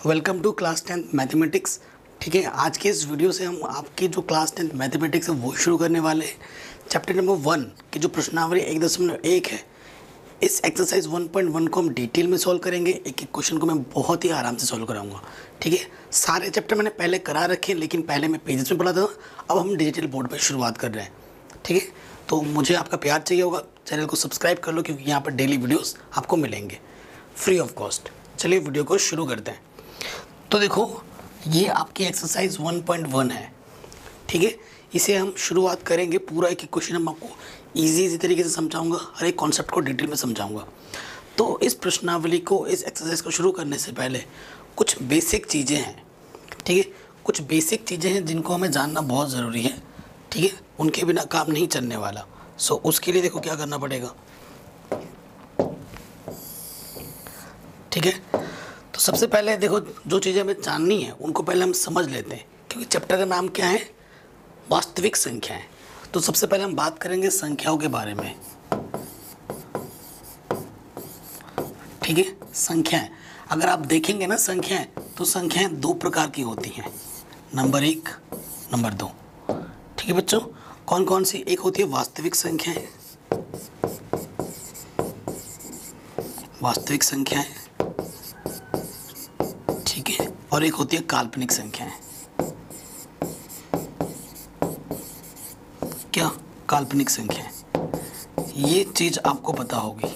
Welcome to class 10th mathematics. ठीक है, आज के इस वीडियो से हम आपकी जो क्लास 10th मैथमेटिक्स है वो शुरू करने वाले हैं। चैप्टर नंबर 1 की जो प्रश्नावली 1.1 है, इस एक्सरसाइज 1.1 को हम डिटेल में सॉल्व करेंगे। एक एक क्वेश्चन को मैं बहुत ही आराम से सॉल्व कराऊंगा। ठीक है, सारे चैप्टर मैंने पहले करा रखे हैं, लेकिन पहले मैं पेजेस में पढ़ा था, अब हम डिजिटल बोर्ड पर शुरुआत कर रहे हैं। ठीक है, तो मुझे आपका प्यार चाहिए होगा, चैनल को सब्सक्राइब कर लो, क्योंकि यहाँ पर डेली वीडियोज़ आपको मिलेंगे फ्री ऑफ कॉस्ट। चलिए वीडियो को शुरू करते हैं। तो देखो, ये आपकी एक्सरसाइज 1.1 है। ठीक है, इसे हम शुरुआत करेंगे। पूरा एक क्वेश्चन हम आपको इजी तरीके से समझाऊंगा, हर एक कॉन्सेप्ट को डिटेल में समझाऊंगा। तो इस प्रश्नावली को, इस एक्सरसाइज को शुरू करने से पहले कुछ बेसिक चीज़ें हैं। ठीक है, कुछ बेसिक चीज़ें हैं जिनको हमें जानना बहुत ज़रूरी है। ठीक है, उनके बिना काम नहीं चलने वाला। सो उसके लिए देखो क्या करना पड़ेगा। ठीक है, तो सबसे पहले देखो, जो चीज़ें हमें जाननी है उनको पहले हम समझ लेते हैं, क्योंकि चैप्टर का नाम क्या है? वास्तविक संख्याएं। तो सबसे पहले हम बात करेंगे संख्याओं के बारे में। ठीक है, संख्याएं, अगर आप देखेंगे ना संख्याएं, तो संख्याएं दो प्रकार की होती हैं, नंबर 1, नंबर 2। ठीक है बच्चों, कौन कौन सी? एक होती है वास्तविक संख्याएं, वास्तविक संख्याएं, ठीक है, और एक होती है काल्पनिक संख्याएं। क्या? काल्पनिक संख्याएं। ये चीज आपको पता होगी।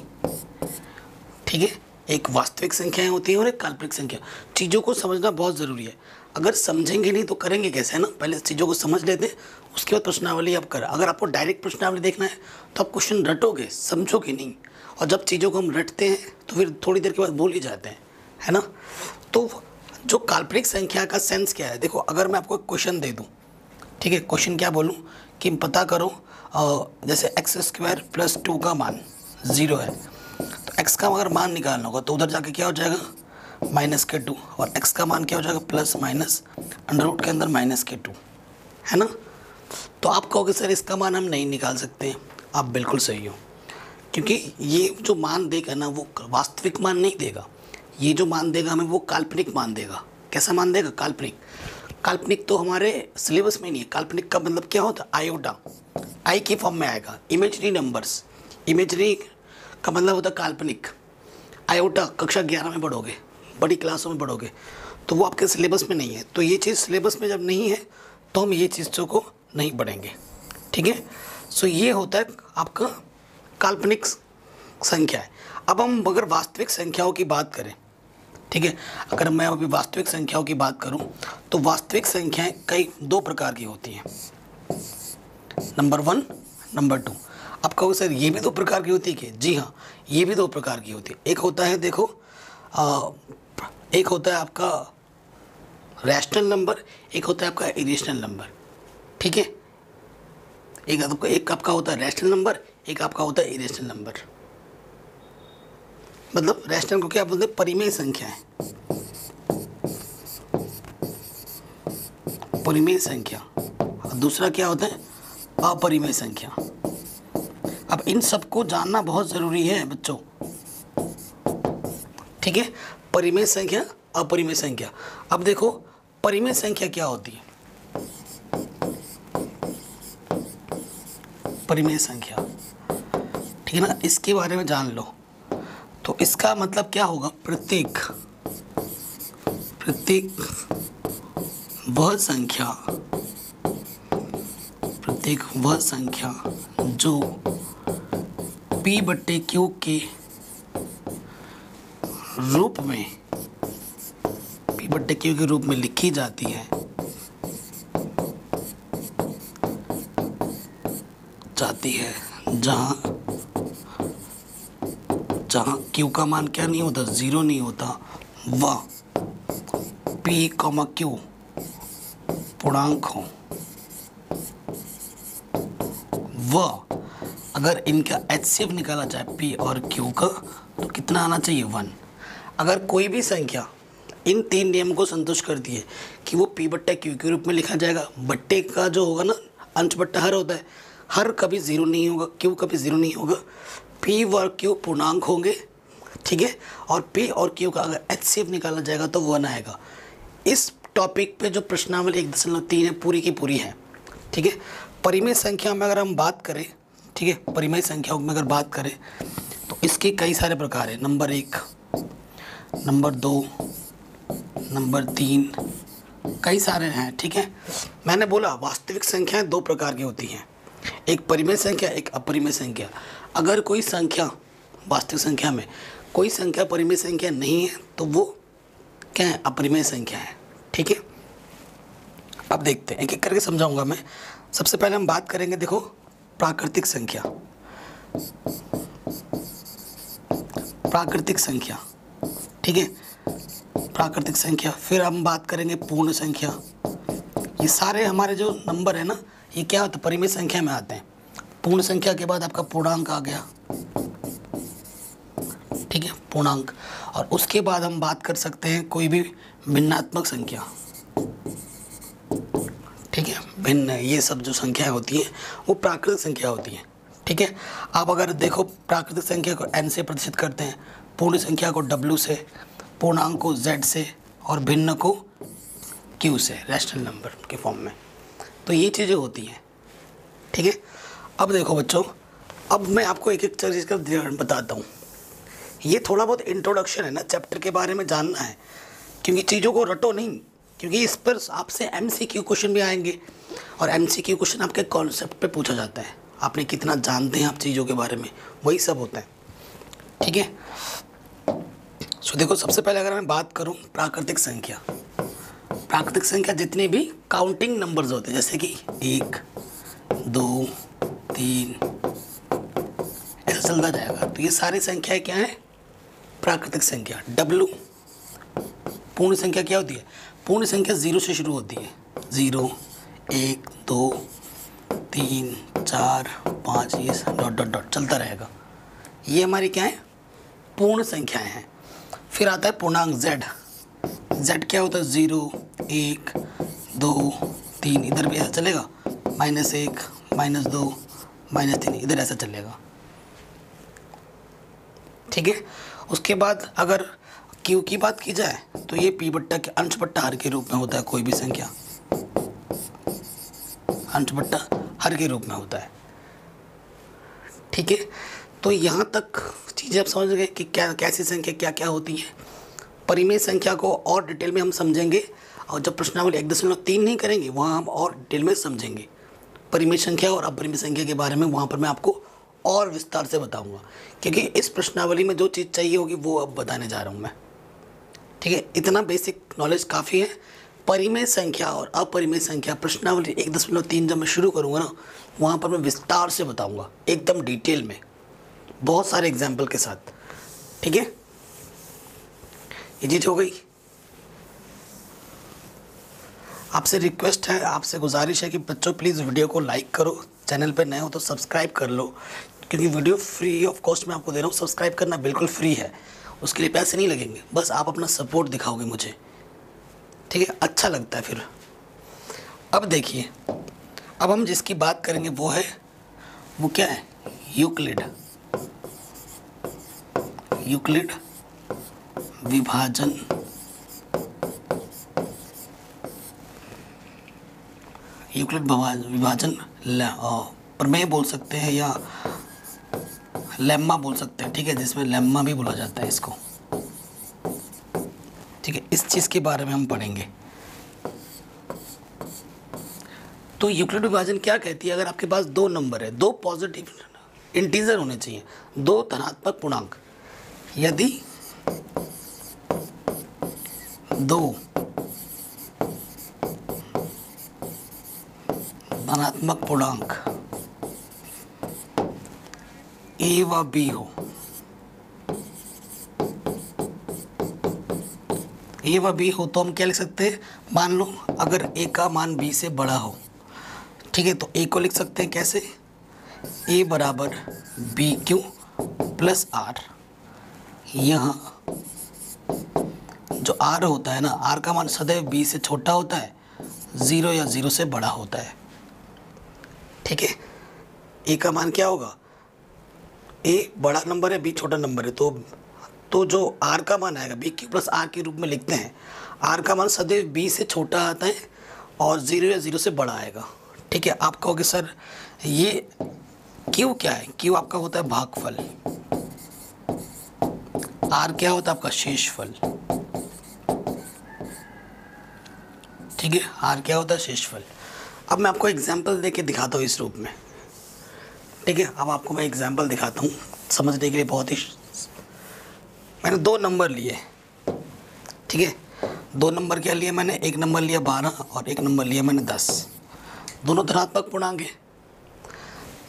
ठीक है, एक वास्तविक संख्याएं होती है और एक काल्पनिक संख्या। चीज़ों को समझना बहुत ज़रूरी है। अगर समझेंगे नहीं तो करेंगे कैसे, है ना? पहले चीज़ों को समझ लेते हैं, उसके बाद प्रश्नावली आप करें। अगर आपको डायरेक्ट प्रश्नावली देखना है तो आप क्वेश्चन रटोगे, समझोगे नहीं। और जब चीज़ों को हम रटते हैं तो फिर थोड़ी देर के बाद भूल ही जाते हैं, है ना? तो जो काल्पनिक संख्या का सेंस क्या है, देखो, अगर मैं आपको एक क्वेश्चन दे दूँ, ठीक है, क्वेश्चन क्या बोलूँ कि पता करो, जैसे x² + 2 का मान 0 है, तो x का अगर मान निकालना होगा तो उधर जाके क्या हो जाएगा? -2। और x का मान क्या हो जाएगा? प्लस माइनस √ के अंदर -2, है ना? तो आप कहोगे सर इसका मान हम नहीं निकाल सकते हैं। आप बिल्कुल सही हो, क्योंकि ये जो मान देगा ना, वो वास्तविक मान नहीं देगा। ये जो मान देगा हमें, वो काल्पनिक मान देगा। कैसा मान देगा? काल्पनिक। काल्पनिक तो हमारे सिलेबस में नहीं है। काल्पनिक का मतलब क्या होता है? आयोटा, आई की फॉर्म में आएगा। इमेजरी नंबर्स, इमेजरी का मतलब होता है काल्पनिक। आयोटा कक्षा 11 में पढ़ोगे, बड़ी क्लासों में पढ़ोगे, तो वो आपके सिलेबस में नहीं है। तो ये चीज़ सिलेबस में जब नहीं है तो हम ये चीज़ों को नहीं पढ़ेंगे। ठीक है, सो ये होता है आपका काल्पनिक संख्या है। अब हम अगर वास्तविक संख्याओं की बात करें, ठीक है, अगर मैं अभी वास्तविक संख्याओं की बात करूं, तो वास्तविक संख्याएं कई दो प्रकार की होती हैं, नंबर 1, नंबर 2। आप कहोगे सर ये भी दो प्रकार की होती है कि? जी हाँ, ये भी दो प्रकार की होती है। एक होता है, देखो, एक होता है आपका रैशनल नंबर, एक होता है आपका इरेशनल नंबर। ठीक है, एक आपका होता है रैशनल नंबर, एक आपका होता है इरेशनल नंबर। मतलब रैशनल को क्या बोलते हैं? परिमेय संख्या है, परिमेय संख्या। और दूसरा क्या होता है? अपरिमेय संख्या। अब इन सबको जानना बहुत ज़रूरी है बच्चों। ठीक है, परिमेय संख्या, अपरिमेय संख्या। अब देखो, परिमेय संख्या क्या होती है? परिमेय संख्या, ठीक है ना, इसके बारे में जान लो। तो इसका मतलब क्या होगा? प्रत्येक वह संख्या, प्रत्येक वह संख्या जो P/Q के रूप में, P/Q के रूप में लिखी जाती है, जहाँ Q का मान क्या नहीं होता? 0 नहीं होता, वह P/Q पूर्णांक हो। वह अगर इनका HCF निकाला जाए P और Q का, तो कितना आना चाहिए? 1। अगर कोई भी संख्या इन 3 नियम को संतुष्ट करती है कि वो P/Q के रूप में लिखा जाएगा, बट्टे का जो होगा ना, अंश बट्टा हर होता है, हर कभी 0 नहीं होगा, Q कभी 0 नहीं होगा, P और Q पूर्णांक होंगे, ठीक है। और पी और क्यू का अगर HCF निकाला जाएगा तो 1 आएगा। इस टॉपिक पे जो प्रश्नावली 1.3 है पूरी की पूरी है, ठीक है। परिमेय संख्या में अगर हम बात करें, ठीक है, परिमेय संख्याओं में अगर बात करें तो इसके कई सारे प्रकार हैं। नंबर 1, नंबर 2, नंबर 3, कई सारे हैं, ठीक है। मैंने बोला वास्तविक संख्याएं 2 प्रकार की होती हैं, एक परिमेय संख्या, एक अपरिमेय संख्या। अगर कोई संख्या वास्तविक संख्या में कोई संख्या परिमेय संख्या नहीं है तो वो क्या है, अपरिमेय संख्या है, ठीक है। अब देखते हैं, एक एक करके समझाऊंगा मैं। सबसे पहले हम बात करेंगे, देखो, प्राकृतिक संख्या। प्राकृतिक संख्या, ठीक है, प्राकृतिक संख्या। फिर हम बात करेंगे पूर्ण संख्या। ये सारे हमारे जो नंबर है ना, ये क्या होता है, परिमेय संख्या में आते हैं। पूर्ण संख्या के बाद आपका पूर्णांक आ गया, ठीक है, पूर्णांक। और उसके बाद हम बात कर सकते हैं कोई भी भिन्नात्मक संख्या, ठीक है। भिन्न, ये सब जो संख्याएं होती हैं वो प्राकृतिक संख्या होती हैं, ठीक है। आप अगर देखो, प्राकृतिक संख्या को n से प्रतिशत करते हैं, पूर्ण संख्या को w से, पूर्णांक को z से, और भिन्न को q से, रैशनल नंबर के फॉर्म में। तो ये चीज़ें होती हैं, ठीक है। अब देखो बच्चों, अब मैं आपको एक एक चीज़ का बताता हूँ। ये थोड़ा बहुत इंट्रोडक्शन है ना, चैप्टर के बारे में जानना है, क्योंकि चीज़ों को रटो नहीं, क्योंकि इस पर आपसे MCQ क्वेश्चन भी आएंगे, और MCQ क्वेश्चन आपके कॉन्सेप्ट पे पूछा जाता है, आपने कितना जानते हैं आप चीज़ों के बारे में, वही सब होता है, ठीक है। सो देखो, सबसे पहले अगर मैं बात करूं प्राकृतिक संख्या, प्राकृतिक संख्या जितने भी काउंटिंग नंबर्स होते हैं, जैसे कि 1, 2, 3, ऐसा चलता जाएगा, तो ये सारी संख्याएं क्या है, प्राकृतिक संख्या। W पूर्ण संख्या क्या होती है, पूर्ण संख्या 0 से शुरू होती है, 0, 1, 2, 3, 4, 5, ये डॉट डॉट डॉट चलता रहेगा। ये हमारी क्या है, पूर्ण संख्याएं हैं। फिर आता है पूर्णांक Z। Z क्या होता है, 0, 1, 2, 3, इधर भी ऐसा चलेगा, -1, -2, -3, इधर ऐसा चलेगा, ठीक है। उसके बाद अगर Q की बात की जाए तो ये P बट्टा के अंश बट्टा हर के रूप में होता है, कोई भी संख्या अंश बट्टा हर के रूप में होता है, ठीक है। तो यहाँ तक चीज़ें आप समझ गए कि क्या कैसी संख्या क्या क्या होती है। परिमेय संख्या को और डिटेल में हम समझेंगे, और जब प्रश्नावली 1.3 नहीं करेंगे वहाँ हम और डिटेल में समझेंगे परिमेय संख्या और अपरिमेय संख्या के बारे में। वहाँ पर मैं आपको और विस्तार से बताऊँगा, क्योंकि इस प्रश्नावली में जो चीज़ चाहिए होगी वो अब बताने जा रहा हूँ मैं, ठीक है। इतना बेसिक नॉलेज काफ़ी है। परिमेय संख्या और अपरिमेय संख्या प्रश्नावली 1.3 जब मैं शुरू करूँगा ना, वहाँ पर मैं विस्तार से बताऊँगा, एकदम डिटेल में, बहुत सारे एग्जाम्पल के साथ, ठीक है। ये चीज़ हो गई। आपसे रिक्वेस्ट है, आपसे गुजारिश है कि बच्चों प्लीज़ वीडियो को लाइक करो, चैनल पे नए हो तो सब्सक्राइब कर लो, क्योंकि वीडियो फ्री ऑफ कॉस्ट में आपको दे रहा हूँ। सब्सक्राइब करना बिल्कुल फ्री है, उसके लिए पैसे नहीं लगेंगे, बस आप अपना सपोर्ट दिखाओगे मुझे, ठीक है, अच्छा लगता है फिर। अब देखिए, अब हम जिसकी बात करेंगे वो है, वो क्या है, यूक्लिड। यूक्लिड विभाजन, यूक्लिड विभाजन प्रमेय बोल सकते हैं या लेम्मा बोल सकते हैं, ठीक है, जिसमें लेम्मा भी बोला जाता है इसको, ठीक है। इस चीज़ के बारे में हम पढ़ेंगे। तो यूक्लिड विभाजन क्या कहती है, अगर आपके पास 2 नंबर है, 2 पॉजिटिव इंटीजर होने चाहिए, 2 धनात्मक पूर्णांक, यदि 2 धनात्मक पूर्णांक A व B हो, A व B हो, तो हम क्या लिख सकते हैं, मान लो अगर A का मान B से बड़ा हो, ठीक है, तो A को लिख सकते हैं कैसे, A बराबर BQ प्लस R। यहाँ जो R होता है ना, R का मान सदैव B से छोटा होता है, 0 या 0 से बड़ा होता है, ठीक है। A का मान क्या होगा, A बड़ा नंबर है, B छोटा नंबर है, तो तो जो आर का मान आएगा बी क्यू प्लस आर के रूप में लिखते हैं, आर का मान सदैव बी से छोटा आता है और 0 या 0 से बड़ा आएगा। ठीक है, आप कहोगे सर ये क्यू क्या है? क्यू आपका होता है भागफल, आर क्या होता है आपका शेषफल। ठीक है, आर क्या होता है शेषफल। अब मैं आपको एग्जाम्पल देके दिखाता हूँ इस रूप में। ठीक है, अब आपको मैं एग्जाम्पल दिखाता हूँ समझने के लिए। बहुत ही मैंने 2 नंबर लिए। ठीक है, 2 नंबर क्या लिए मैंने? एक नंबर लिया 12 और एक नंबर लिया मैंने 10। दोनों धनात्मक पूर्णांक है।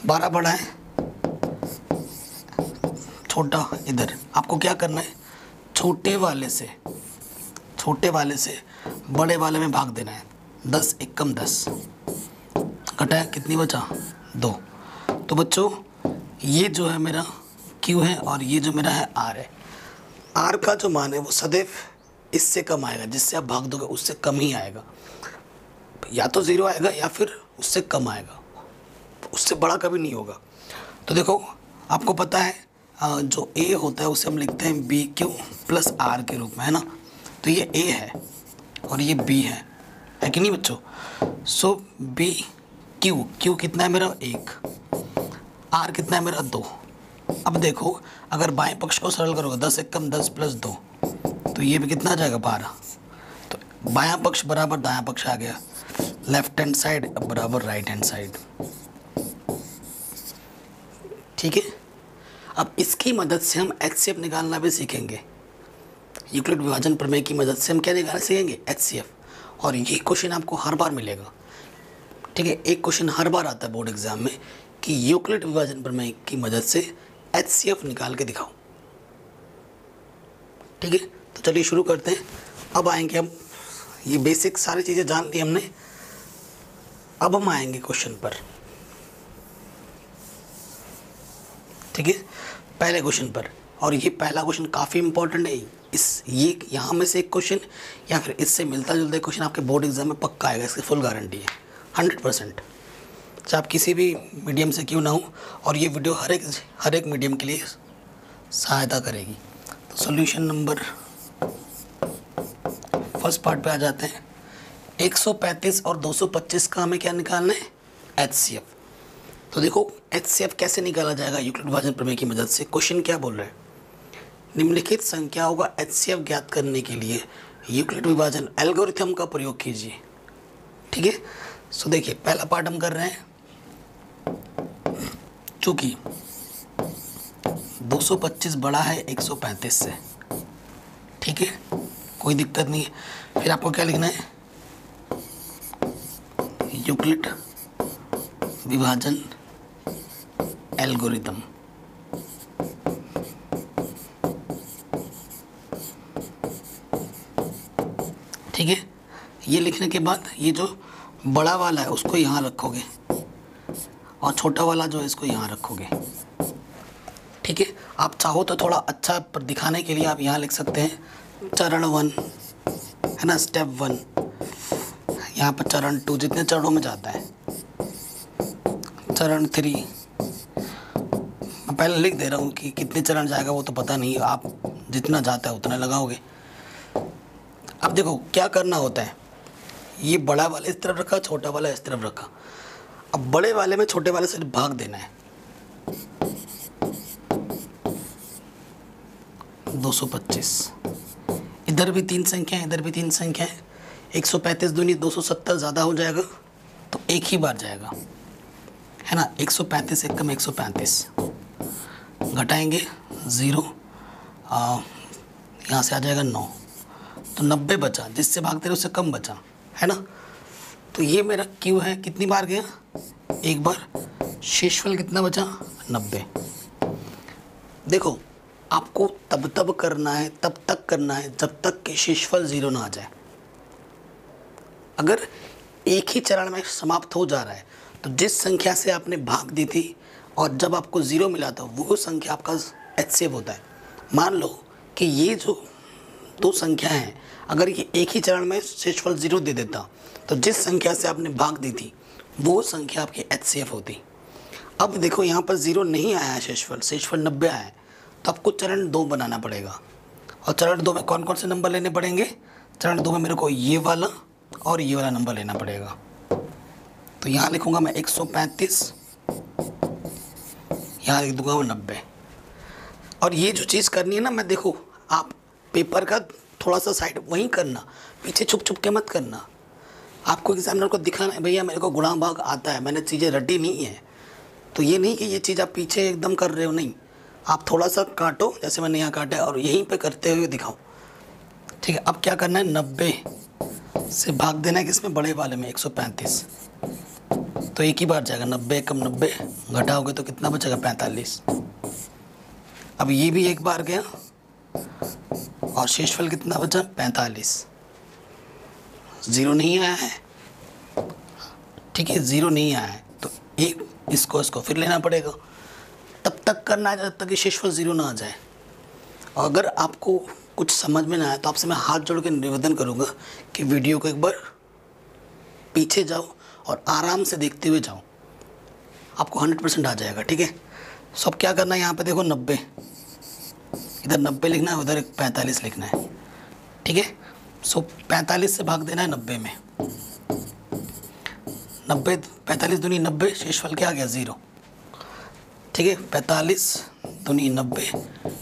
12 बड़ा है, छोटा इधर। आपको क्या करना है? छोटे वाले से बड़े वाले में भाग देना है। 10 एकम 10 घटाया, कितनी बचा? 2। तो बच्चों ये जो है मेरा Q है और ये जो मेरा है R है। R का जो मान है वो सदैव इससे कम आएगा, जिससे आप भाग दोगे उससे कम ही आएगा। या तो 0 आएगा या फिर उससे कम आएगा, उससे बड़ा कभी नहीं होगा। तो देखो आपको पता है जो A होता है उसे हम लिखते हैं BQ प्लस R के रूप में, है ना। तो ये A है और ये B है कि नहीं बच्चों? सो Q कितना है मेरा? 1। R कितना है मेरा? 2। अब देखो अगर बाएं पक्ष को सरल करोगे 10 एकम 10 प्लस 2, तो ये भी कितना आ जाएगा? 12। तो बायां पक्ष बराबर दायां पक्ष आ गया, लेफ्ट हैंड साइड बराबर राइट हैंड साइड। ठीक है, अब इसकी मदद से हम HCF निकालना भी सीखेंगे। यूक्लिड विभाजन प्रमेय की मदद से हम क्या निकालना सीखेंगे? HCF। और ये क्वेश्चन आपको हर बार मिलेगा। ठीक है, एक क्वेश्चन हर बार आता है बोर्ड एग्जाम में कि यूक्लिड विभाजन प्रमेय की मदद से HCF निकाल के दिखाओ। ठीक है, तो चलिए शुरू करते हैं। अब आएंगे हम, ये बेसिक सारी चीज़ें जान ली हमने। अब हम आएंगे क्वेश्चन पर। ठीक है, पहले क्वेश्चन पर। और ये पहला क्वेश्चन काफ़ी इंपॉर्टेंट है। ये यहाँ में से एक क्वेश्चन या फिर इससे मिलता जुलता क्वेश्चन आपके बोर्ड एग्जाम में पक्का आएगा, इसकी फुल गारंटी है 100%। चाहे आप किसी भी मीडियम से क्यों ना हो, और ये वीडियो हर एक मीडियम के लिए सहायता करेगी। तो सॉल्यूशन नंबर फर्स्ट पार्ट पे आ जाते हैं। 135 और 225 का हमें क्या निकालना है? HCF। तो देखो HCF कैसे निकाला जाएगा यूक्लिड विभाजन प्रमेय की मदद से। क्वेश्चन क्या बोल रहे हैं? निम्नलिखित संख्याओं का HCF ज्ञात करने के लिए यूक्लिड विभाजन एल्गोरिथम का प्रयोग कीजिए। ठीक है, सो देखिए पहला पार्ट हम कर रहे हैं। चूंकि 225 बड़ा है 135 से, ठीक है, कोई दिक्कत नहीं है। फिर आपको क्या लिखना है? यूक्लिड विभाजन एल्गोरिथम। ठीक है, ये लिखने के बाद ये जो बड़ा वाला है उसको यहाँ रखोगे और छोटा वाला जो है इसको यहाँ रखोगे। ठीक है, आप चाहो तो थोड़ा अच्छा पर दिखाने के लिए आप यहाँ लिख सकते हैं चरण 1, है ना, स्टेप 1। यहाँ पर चरण 2 जितने चरणों में जाता है, चरण 3। मैं पहले लिख दे रहा हूँ कि कितने चरण जाएगा वो तो पता नहीं, आप जितना जाता है उतना लगाओगे। अब देखो क्या करना होता है, ये बड़ा वाला इस तरफ रखा, छोटा वाला इस तरफ रखा। अब बड़े वाले में छोटे वाले से भाग देना है। 225, इधर भी 3 संख्या है, इधर भी 3 संख्या है। 135 दूनी 270 ज़्यादा हो जाएगा तो एक ही बार जाएगा, है ना। 135 एक कम 135 घटाएंगे 0, यहाँ से आ जाएगा 9, तो 90 बचा। जिससे भागते रहे उससे कम बचा, है ना। तो ये मेरा Q है, कितनी बार गया? एक बार। शेषफल कितना बचा? 90। देखो आपको तब करना है, तब तक करना है जब तक कि शेषफल 0 ना आ जाए। अगर एक ही चरण में समाप्त हो जा रहा है तो जिस संख्या से आपने भाग दी थी और जब आपको 0 मिला था वो संख्या आपका HCF होता है। मान लो कि ये जो 2 संख्या हैं, अगर ये एक ही चरण में शेषफल 0 दे देता तो जिस संख्या से आपने भाग दी थी वो संख्या आपकी HCF होती। अब देखो यहाँ पर 0 नहीं आया है, शेषफल 90 आया है, तो आपको चरण 2 बनाना पड़ेगा। और चरण 2 में कौन कौन से नंबर लेने पड़ेंगे? चरण 2 में मेरे को ये वाला और ये वाला नंबर लेना पड़ेगा। तो यहाँ लिखूँगा मैं 135, यहाँ लिख दूँगा मैं 90। और ये जो चीज़ करनी है ना, मैं देखो आप पेपर का थोड़ा सा साइड वहीं करना, पीछे छुप छुप के मत करना। आपको एग्जामिनर को दिखाना है भैया मेरे को गुणा भाग आता है, मैंने चीज़ें रटी नहीं है। तो ये नहीं कि ये चीज़ आप पीछे एकदम कर रहे हो, नहीं, आप थोड़ा सा काटो जैसे मैंने यहाँ काटा है और यहीं पे करते हुए दिखाओ। ठीक है, अब क्या करना है, 90 से भाग देना है किसमें, बड़े वाले में 135। तो एक ही बार जाएगा, 90 कम 90 घटाओगे तो कितना बचेगा, 45। अब ये भी एक बार गया और शेषफल कितना बचा, 45। ज़ीरो नहीं आया है, ठीक है, ज़ीरो नहीं आया है तो एक इसको फिर लेना पड़ेगा। तब तक करना है जब तक कि शेषफल ज़ीरो ना आ जाए। और अगर आपको कुछ समझ में ना आए तो आपसे मैं हाथ जोड़ के निवेदन करूँगा कि वीडियो को एक बार पीछे जाओ और आराम से देखते हुए जाओ, आपको 100% आ जाएगा। ठीक है, सब क्या करना है, यहाँ पे देखो 90, इधर 90 लिखना है, उधर 45 लिखना है। ठीक है, सो 45 से भाग देना है 90 में, 90 45 दूनी 90, शेषफल क्या आ गया, 0। ठीक है, 45 दूनी 90,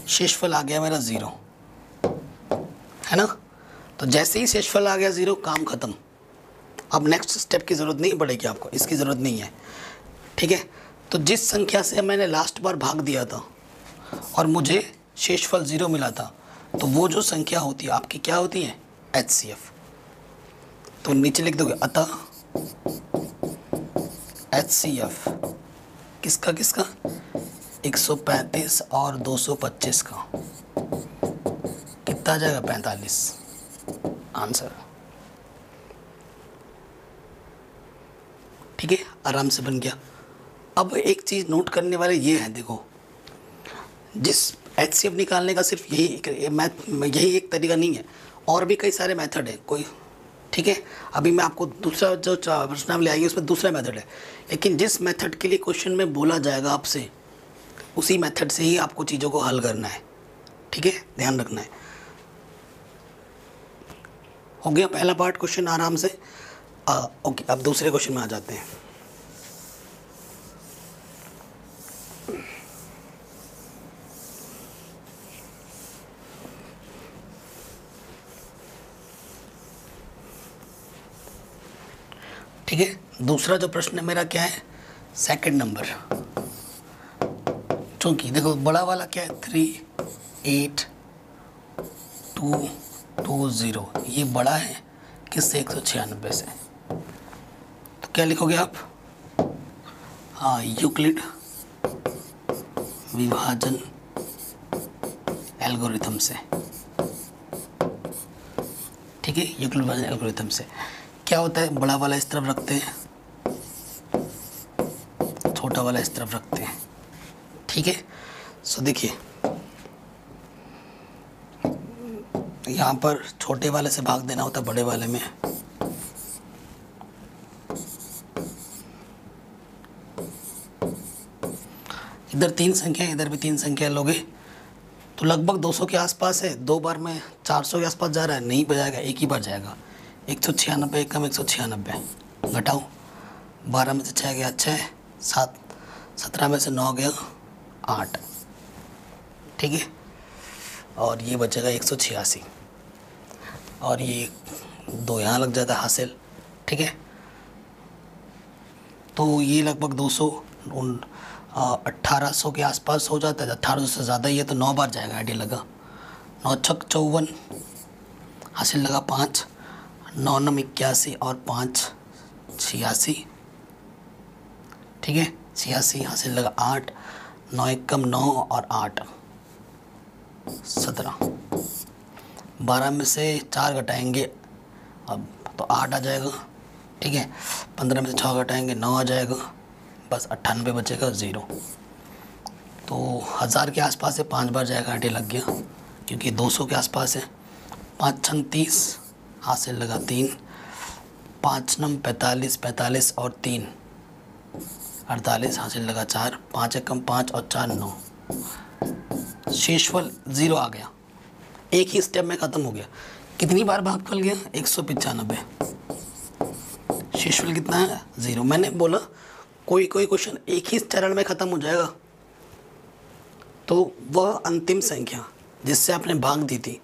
शेषफल आ गया मेरा 0, है ना। तो जैसे ही शेषफल आ गया 0, काम ख़त्म। अब नेक्स्ट स्टेप की ज़रूरत नहीं पड़ेगी आपको, इसकी ज़रूरत नहीं है। ठीक है, तो जिस संख्या से मैंने लास्ट बार भाग दिया था और मुझे शेषफल 0 मिला था, तो वो जो संख्या होती है आपकी क्या होती है, HCF। तो नीचे लिख दोगे, अतः HCF किसका किसका, 135 और 225 का कितना आ जाएगा, 45 आंसर। ठीक है, आराम से बन गया। अब एक चीज़ नोट करने वाले ये है, देखो जिस HCF निकालने का सिर्फ यही एक तरीका नहीं है, और भी कई सारे मेथड है कोई। ठीक है, अभी मैं आपको दूसरा जो प्रश्नावली आएगी उसमें दूसरा मेथड है, लेकिन जिस मेथड के लिए क्वेश्चन में बोला जाएगा आपसे, उसी मेथड से ही आपको चीज़ों को हल करना है। ठीक है, ध्यान रखना है। हो गया पहला पार्ट क्वेश्चन आराम से। ओके, अब दूसरे क्वेश्चन में आ जाते हैं। ठीक है, दूसरा जो प्रश्न है मेरा क्या है, सेकंड नंबर। चूँकि देखो बड़ा वाला क्या है, 38220, ये बड़ा है किससे, 196 से। तो क्या लिखोगे आप, हाँ, यूक्लिड विभाजन एल्गोरिथम से। ठीक है, यूक्लिड विभाजन एल्गोरिथम से क्या होता है, बड़ा वाला इस तरफ रखते हैं, छोटा वाला इस तरफ रखते हैं। ठीक है, सो देखिए यहाँ पर छोटे वाले से भाग देना होता है बड़े वाले में। इधर 3 संख्या, इधर भी 3 संख्या लोगे तो लगभग 200 के आसपास है। 2 बार में 400 के आसपास जा रहा है, नहीं बजाएगा, एक ही बार जाएगा। 196 कम 196 घटाओ, 12 में से 6 गया 6, 7, 17 में से 9 गया 8। ठीक है, और ये बचेगा 186, और ये 2 यहाँ लग जाता है हासिल। ठीक है, तो ये लगभग 200 1800 के आसपास हो जाता है। 1800 से ज़्यादा ही है तो 9 बार जाएगा, आइडिया लगा। 9 छक 54, हासिल लगा 5, 9 9 81 और 5 86। ठीक है, 86 हासिल लगा 8, 9 1 कम 9 और 8 17। 12 में से 4 घटाएंगे अब तो 8 आ जाएगा। ठीक है, 15 में से 6 घटाएंगे 9 आ जाएगा, बस 98 बचेगा 0। तो 1000 के आसपास है, 5 बार जाएगा, आइडिया लग गया, क्योंकि 200 के आसपास है। 5 6 30 हासिल लगा 3, 5 9 45, 45 और 3 48 हासिल लगा 4, 5 1 कम 5 और 4 9। शेषफल 0 आ गया। एक ही स्टेप में ख़त्म हो गया। कितनी बार भागफल गया? 195। शेषफल कितना है? 0। मैंने बोला कोई कोई क्वेश्चन एक ही चरण में ख़त्म हो जाएगा, तो वह अंतिम संख्या जिससे आपने भाग दी थी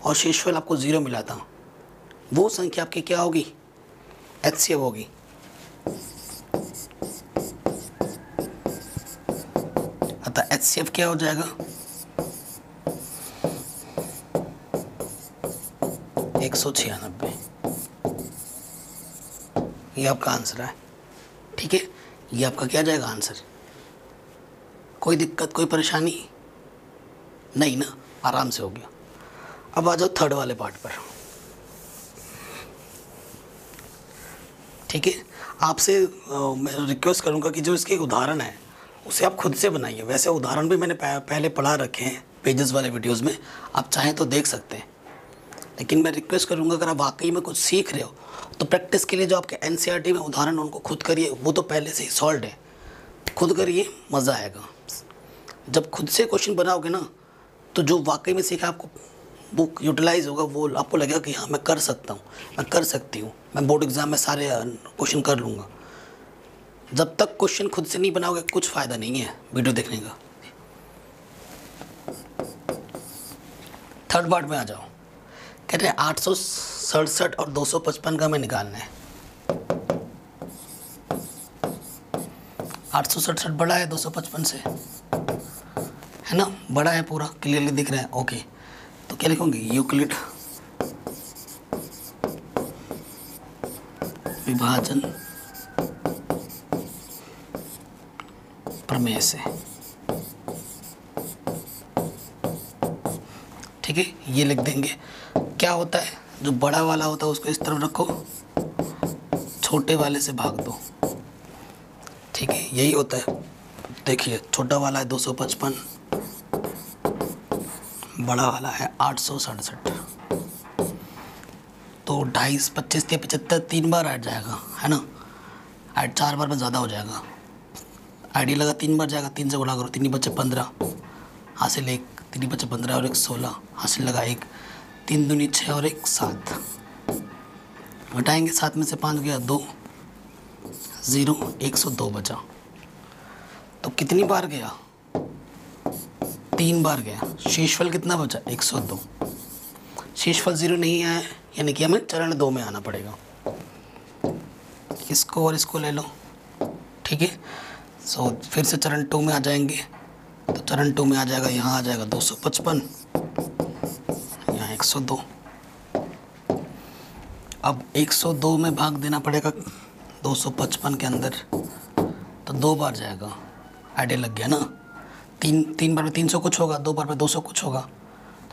और शेषफल आपको 0 मिला था, वो संख्या आपकी क्या होगी? HCF होगी। अतः HCF क्या हो जाएगा? 196। ये आपका आंसर है। ठीक है, ये आपका क्या जाएगा आंसर? कोई दिक्कत, कोई परेशानी नहीं ना? आराम से हो गया। अब आ जाओ थर्ड वाले पार्ट पर। ठीक है, आपसे मैं रिक्वेस्ट करूंगा कि जो इसके उदाहरण है उसे आप खुद से बनाइए। वैसे उदाहरण भी मैंने पहले पढ़ा रखे हैं पेजेस वाले वीडियोस में, आप चाहें तो देख सकते हैं। लेकिन मैं रिक्वेस्ट करूंगा अगर आप वाकई में कुछ सीख रहे हो तो प्रैक्टिस के लिए जो आपके NCERT में उदाहरण उनको खुद करिए। वो तो पहले से ही सॉल्व है, खुद करिए, मज़ा आएगा। जब खुद से क्वेश्चन बनाओगे ना तो जो वाकई में सीखा आपको वो यूटिलाइज होगा, वो आपको लगेगा कि हाँ मैं कर सकता हूँ, मैं कर सकती हूँ, मैं बोर्ड एग्ज़ाम में सारे क्वेश्चन कर लूँगा। जब तक क्वेश्चन खुद से नहीं बनाओगे कुछ फ़ायदा नहीं है वीडियो देखने का। थर्ड पार्ट में आ जाओ। कहते हैं 867 और 255 का हमें निकालना है। 867 बड़ा है 255 से, है ना? बड़ा है, पूरा क्लियरली दिख रहा है। ओके, तो क्या लिखूंगी? यूक्लिड विभाजन प्रमेय से। ठीक है, ये लिख देंगे। क्या होता है, जो बड़ा वाला होता है उसको इस तरफ रखो, छोटे वाले से भाग दो। ठीक है, यही होता है। देखिए, छोटा वाला है 255, बड़ा वाला है 867। तो 2.5 25 के 75 3 बार ऐड जाएगा, है ना? ऐड 4 बार में ज़्यादा हो जाएगा। आईडी लगा 3 बार जाएगा, 3 से गुणा करो, 3 बचे 15, हासिल 1, 3 बचे 15 और 1 16, हासिल लगा 1, 3 दूनी 6 और 1 7। घटाएंगे, 7 में से 5 गया 2, 0, 102 बचा। तो कितनी बार गया? 3 बार गया। शेषफल कितना बचा? 102। शेषफल 0 नहीं आया, यानी कि हमें चरण 2 में आना पड़ेगा। इसको और इसको ले लो। ठीक है, सो फिर से चरण 2 में आ जाएंगे। तो चरण 2 में आ जाएगा, यहाँ आ जाएगा 255, यहाँ 102। अब 102 में भाग देना पड़ेगा 255 के अंदर, तो 2 बार जाएगा। आइडिया लग गया ना? 3 बार में 300 कुछ होगा, 2 बार में 200 कुछ होगा,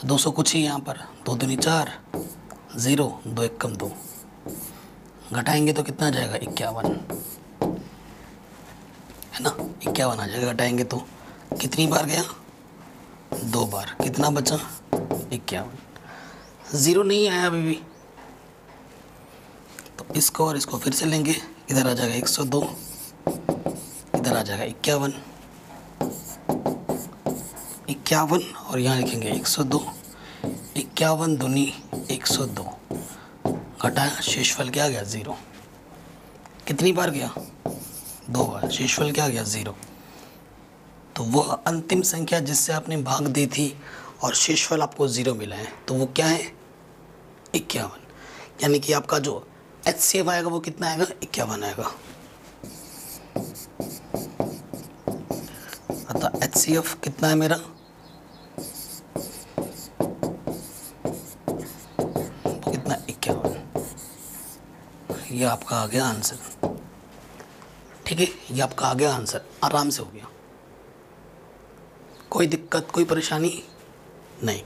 तो 200 कुछ ही यहाँ पर। 2 दूनी 4, 0, 2 1 कम 2। घटाएंगे तो कितना जाएगा? 51, है ना? 51 आ जाएगा घटाएंगे तो। कितनी बार गया? 2 बार। कितना बचा? 51। 0 नहीं आया अभी भी, तो इसको और इसको फिर से लेंगे। इधर आ जाएगा 102, इधर आ जाएगा 51 और यहाँ लिखेंगे 102। 51 दूनी 102, घटाया, शेषफल क्या गया? 0। कितनी बार गया? 2 बार। शेषफल क्या गया? 0। तो वह अंतिम संख्या जिससे आपने भाग दी थी और शेषफल आपको 0 मिला है, तो वो क्या है? 51। यानी कि आपका जो HCF आएगा वो कितना आएगा? 51 आएगा। अतः HCF कितना है मेरा? कितना? 51। ये आपका आ गया आंसर। ठीक है, ये आपका आ गया आंसर। आराम से हो गया, कोई दिक्कत, कोई परेशानी नहीं।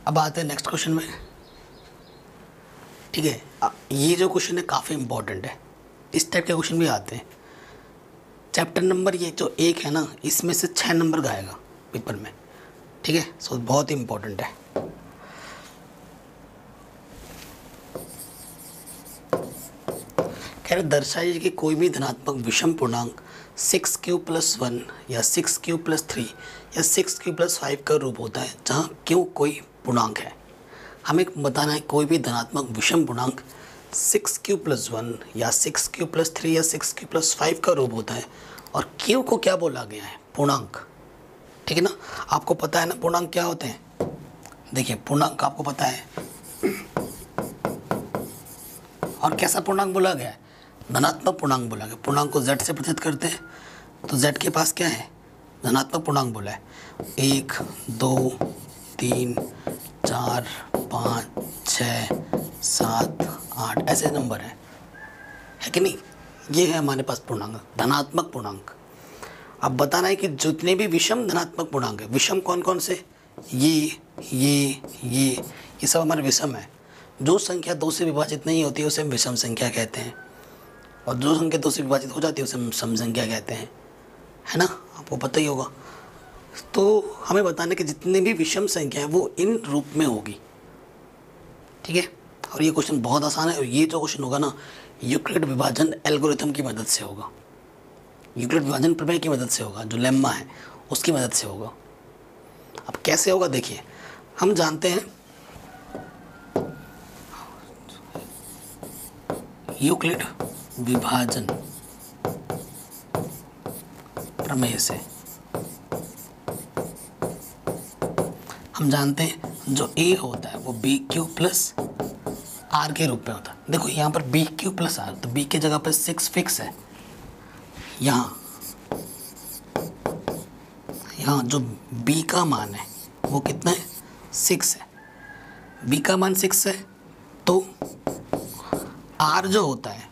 अब आते हैं नेक्स्ट क्वेश्चन में। ठीक है, ये जो क्वेश्चन है काफ़ी इंपॉर्टेंट है। इस टाइप के क्वेश्चन भी आते हैं। चैप्टर नंबर ये जो 1 है ना, इसमें से 6 नंबर का आएगा पेपर में। ठीक है, सो बहुत ही इंपॉर्टेंट है। कह रहे दर्शाइए कि कोई भी धनात्मक विषम पूर्णांक 6 क्यू प्लस 1 या 6 क्यू प्लस 3 या 6 क्यू प्लस 5 का रूप होता है, जहाँ क्यू कोई पूर्णांक है। हमें बताना है कोई भी धनात्मक विषम पूर्णांक 6 क्यू प्लस 1 या 6 क्यू प्लस 3 या 6 क्यू प्लस 5 का रूप होता है, और क्यू को क्या बोला गया है? पूर्णांक। ठीक है ना, आपको पता है ना पूर्णांक क्या होते हैं। देखिए पूर्णांक आपको पता है, और कैसा पूर्णांक बोला गया है? धनात्मक पूर्णांक बोला गया। पूर्णांक को z से प्रतिशत करते हैं, तो z के पास क्या है? धनात्मक पूर्णांक बोला है। 1 2 3 4 5 6 7 8 ऐसे नंबर है कि नहीं? ये है हमारे पास पूर्णांक, धनात्मक पूर्णांक। अब बताना है कि जितने भी विषम धनात्मक पूर्णांक है, विषम कौन कौन से? ये सब हमारे विषम है। जो संख्या 2 से विभाजित नहीं होती है उसे हम विषम संख्या कहते हैं, और जो संख्या 2 से विभाजित हो जाती है उसे हम सम संख्या कहते हैं, है ना? आपको पता ही होगा। तो हमें बताने कि जितने भी विषम संख्या है वो इन रूप में होगी। ठीक है, और ये क्वेश्चन बहुत आसान है, और ये जो क्वेश्चन होगा ना, यूक्लिड विभाजन एल्गोरिथम की मदद से होगा, यूक्लिड विभाजन प्रमेय की मदद से होगा, जो लेम्मा है उसकी मदद से होगा। अब कैसे होगा देखिए, हम जानते हैं यूक्लिड विभाजन प्रमेय से हम जानते हैं जो a होता है वो बी क्यू प्लस आर के रूप में होता है। देखो यहाँ पर बी क्यू प्लस आर, तो b के जगह पर 6 फिक्स है। यहाँ जो b का मान है वो कितना है? 6 है। b का मान 6 है, तो r जो होता है,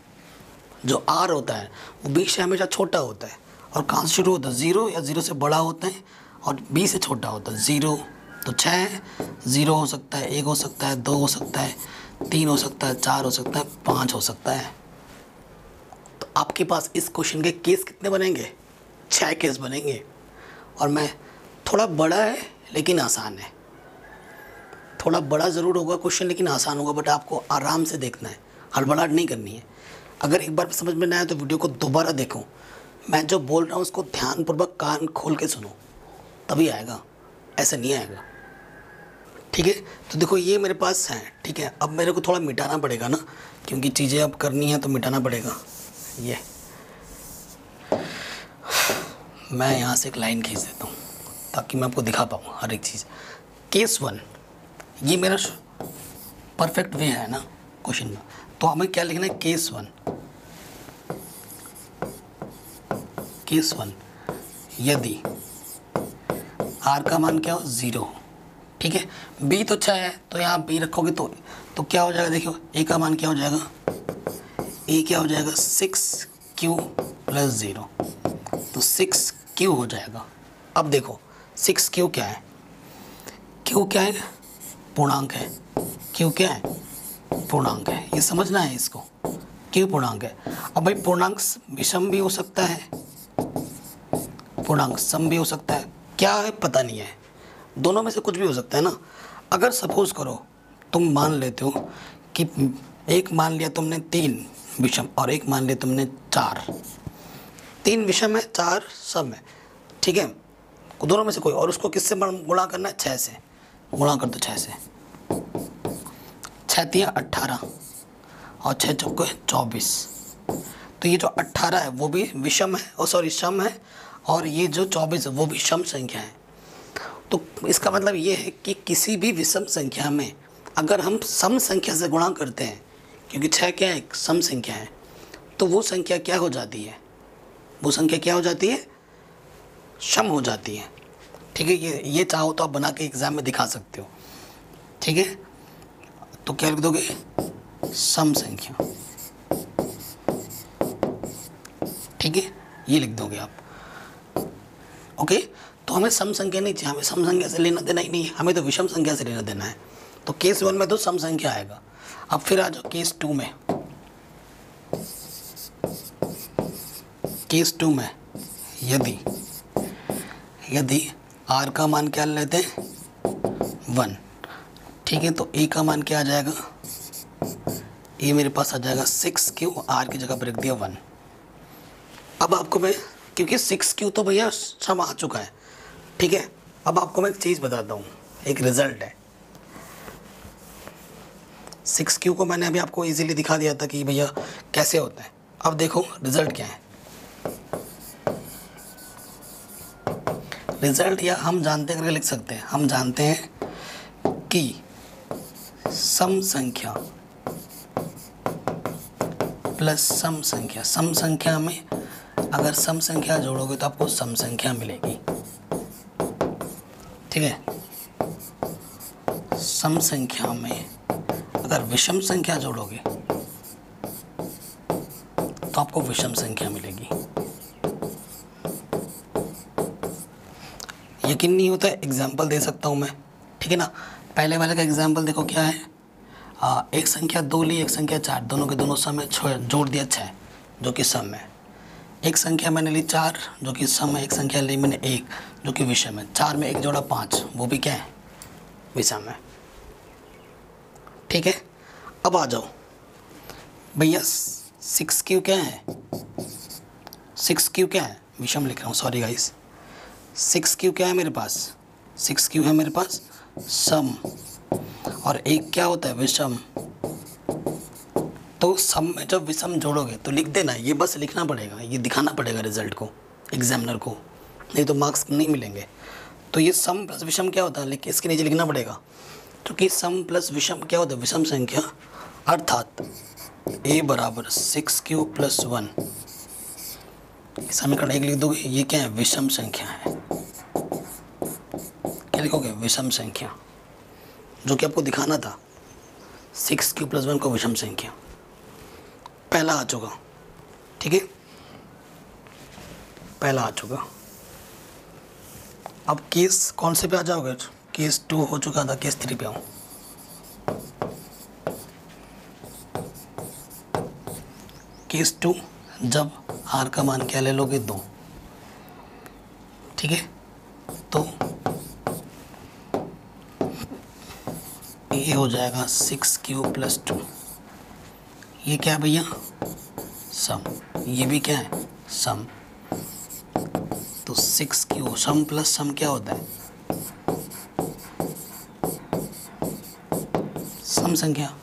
जो r होता है वो b से हमेशा छोटा होता है, और कहाँ से शुरू होता है? 0 या 0 से बड़ा होता है, और b से छोटा होता है। 0 तो 6 है, 0 हो सकता है, 1 हो सकता है, 2 हो सकता है, 3 हो सकता है, 4 हो सकता है, 5 हो सकता है। तो आपके पास इस क्वेश्चन के केस कितने बनेंगे? 6 केस बनेंगे। और मैं थोड़ा बड़ा है लेकिन आसान है, थोड़ा बड़ा ज़रूर होगा क्वेश्चन लेकिन आसान होगा, बट आपको आराम से देखना है, हड़बड़ाहट नहीं करनी है। अगर एक बार समझ में ना आए तो वीडियो को दोबारा देखो, मैं जो बोल रहा हूँ उसको ध्यानपूर्वक कान खोल के सुनो, तभी आएगा, ऐसे नहीं आएगा। ठीक है, तो देखो ये मेरे पास है। ठीक है, अब मेरे को थोड़ा मिटाना पड़ेगा ना, क्योंकि चीज़ें अब करनी है तो मिटाना पड़ेगा। ये मैं यहाँ से एक लाइन खींच देता हूँ ताकि मैं आपको दिखा पाऊँ हर एक चीज़। केस 1 ये मेरा परफेक्ट वे है ना क्वेश्चन में, तो हमें क्या लिखना है? केस 1 यदि r का मान क्या हो? 0 हो। ठीक है, b तो 6 है, तो यहाँ b रखोगे तो क्या हो जाएगा? देखो a का मान क्या हो जाएगा? a क्या हो जाएगा? 6q प्लस 0, तो 6q हो जाएगा। अब देखो 6q क्या है? q क्या है? पूर्णांक है। q क्या है? पूर्णांक है। ये समझना है इसको, q पूर्णांक है। अब भाई पूर्णांक विषम भी हो सकता है, पूर्णांक सम भी हो सकता है, क्या है पता नहीं है, दोनों में से कुछ भी हो सकता है ना। अगर सपोज करो तुम मान लेते हो कि एक मान लिया तुमने 3 विषम और एक मान लिया तुमने 4, 3 विषम है 4 सम है। ठीक है, दोनों में से कोई, और उसको किससे गुणा करना है? 6 से गुणा कर दो। 6 से 6 तिया 18 और 6 चौके 24, तो ये जो 18 है वो भी विषम है, और सॉरी सम है, और ये जो 24 है वो भी सम संख्या है। तो इसका मतलब ये है कि किसी भी विषम संख्या में अगर हम सम संख्या से गुणा करते हैं, क्योंकि 6 क्या है? एक सम संख्या है, तो वो संख्या क्या हो जाती है? वो संख्या क्या हो जाती है? सम हो जाती है। ठीक है, ये चाहो तो आप बना के एग्जाम में दिखा सकते हो। ठीक है, तो क्या लिख दोगे? सम संख्या। ठीक है, ये लिख दोगे आप। ओके, तो हमें सम संख्या नहीं चाहिए, हमें सम संख्या से लेना देना ही नहीं है, हमें तो विषम संख्या से लेना देना है। तो केस 1 में तो सम संख्या आएगा। अब फिर आ जाओ केस 2 में। केस 2 में यदि r का मान क्या लेते हैं? 1। ठीक है, तो a का मान क्या आ जाएगा? a मेरे पास आ जाएगा 6q, r की जगह पर रख दिया 1। अब आपको मैं क्योंकि 6Q तो भैया सब आ चुका है, ठीक है। अब आपको मैं एक चीज़ बताता हूँ, एक रिजल्ट है। 6Q को मैंने अभी आपको इजीली दिखा दिया था कि भैया कैसे होता है। अब देखो रिजल्ट क्या है। रिजल्ट या हम जानते करके लिख सकते हैं, हम जानते हैं कि सम संख्या प्लस सम संख्या, सम संख्या में अगर सम संख्या जोड़ोगे तो आपको सम संख्या मिलेगी, ठीक है। सम संख्या में अगर विषम संख्या जोड़ोगे तो आपको विषम संख्या मिलेगी। यकीन नहीं होता है, एग्जाम्पल दे सकता हूँ मैं, ठीक है ना। पहले वाले का एग्जाम्पल देखो क्या है। एक संख्या 2 ली, एक संख्या 4, दोनों के दोनों सम है, जोड़ दिया 6 जो कि सम है। एक संख्या मैंने ली 4 जो कि सम है, एक संख्या ली मैंने 1 जो कि विषम है। 4 में 1 जोड़ा 5, वो भी क्या है, विषम है, ठीक है। अब आ जाओ भैया 6Q क्या है, 6Q क्या है, विषम लिख रहा हूँ, सॉरी गाइस। 6Q क्या है मेरे पास, 6Q है मेरे पास सम, और एक क्या होता है, विषम। तो सम में जब विषम जोड़ोगे तो लिख देना, ये बस लिखना पड़ेगा, ये दिखाना पड़ेगा रिजल्ट को एग्जामिनर को, नहीं तो मार्क्स नहीं मिलेंगे। तो ये सम प्लस विषम क्या होता है, इसके नीचे लिखना पड़ेगा, क्योंकि सम प्लस विषम क्या होता है, विषम संख्या, अर्थात a बराबर 6Q प्लस 1। समीकरण 1 लिख दोगे, ये क्या है, विषम संख्या है। क्या लिखोगे, विषम संख्या, जो कि आपको दिखाना था 6Q प्लस 1 को विषम संख्या। पहला आ चुका, ठीक है, पहला आ चुका। अब केस कौन से पे आ जाओगे, केस 2 हो चुका था, केस 3 पे आओ। केस 2, जब r का मान क्या ले लोगे, 2, ठीक है। तो ये हो जाएगा 6Q प्लस 2, ये क्या है भैया, सम, ये भी क्या है, सम। तो 6Q सम प्लस सम क्या होता है, सम संख्या।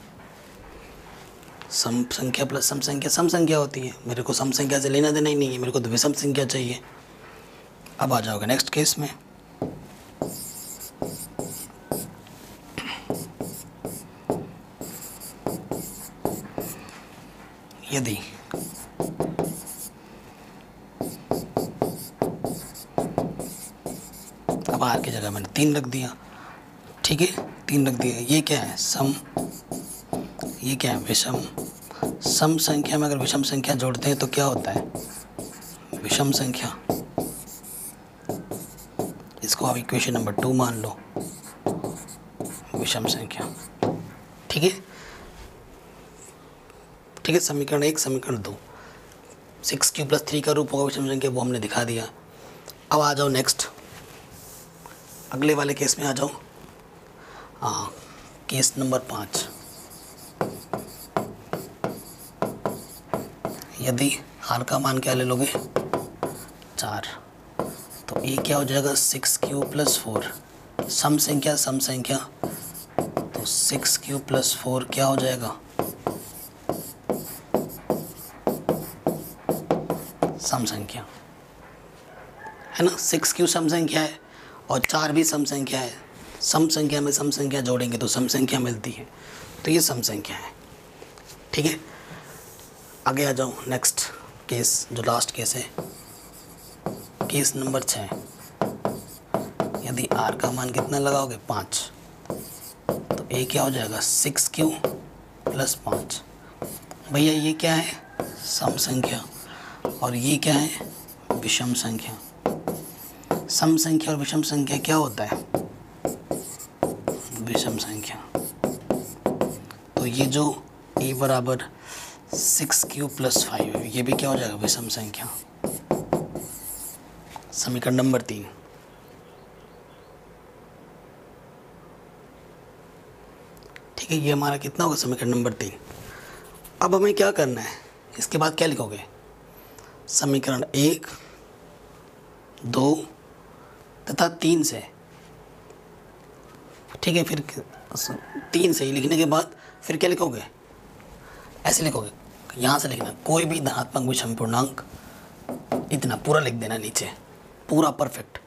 सम संख्या प्लस सम संख्या सम संख्या होती है। मेरे को सम संख्या से लेना देना ही नहीं है, मेरे को तो विषम संख्या चाहिए। अब आ जाओगे नेक्स्ट केस में। यदि अब आर की जगह मैंने 3 रख दिया, ठीक है, 3 रख दिया। ये क्या है, सम, ये क्या है, विषम। सम संख्या में अगर विषम संख्या जोड़ते हैं तो क्या होता है, विषम संख्या। इसको आप इक्वेशन नंबर 2 मान लो, विषम संख्या, ठीक है, ठीक है। समीकरण 1, समीकरण 2, 6Q प्लस 3 का रूप होगा विषम संख्या, वो हमने दिखा दिया। अब आ जाओ नेक्स्ट, अगले वाले केस में आ जाओ। हाँ, केस नंबर 5। यदि r का मान क्या ले लोगे, 4, तो ये क्या हो जाएगा, 6Q प्लस 4, सम संख्या सम संख्या, तो 6Q प्लस 4 क्या हो जाएगा, सम संख्या, है ना। 6Q सम संख्या है और 4 भी सम संख्या है। सम संख्या में सम संख्या जोड़ेंगे तो सम संख्या मिलती है, तो ये सम संख्या है, ठीक है। आगे आ जाओ नेक्स्ट केस, जो लास्ट केस है, केस नंबर 6। यदि r का मान कितना लगाओगे, 5, तो ये क्या हो जाएगा, 6Q प्लस 5। भैया ये क्या है, सम संख्या, और ये क्या है, विषम संख्या। सम संख्या और विषम संख्या क्या होता है, विषम संख्या। तो ये जो a बराबर 6Q प्लस 5 है, ये भी क्या हो जाएगा, विषम संख्या। समीकरण नंबर 3, ठीक है, ये हमारा कितना होगा, समीकरण नंबर 3। अब हमें क्या करना है, इसके बाद क्या लिखोगे, समीकरण 1 2 तथा 3 से, ठीक है। फिर 3 से ही लिखने के बाद फिर क्या लिखोगे, ऐसे लिखोगे, यहाँ से लिखना कोई भी धनात्मक विषम पूर्णांक, इतना पूरा लिख देना नीचे, पूरा परफेक्ट।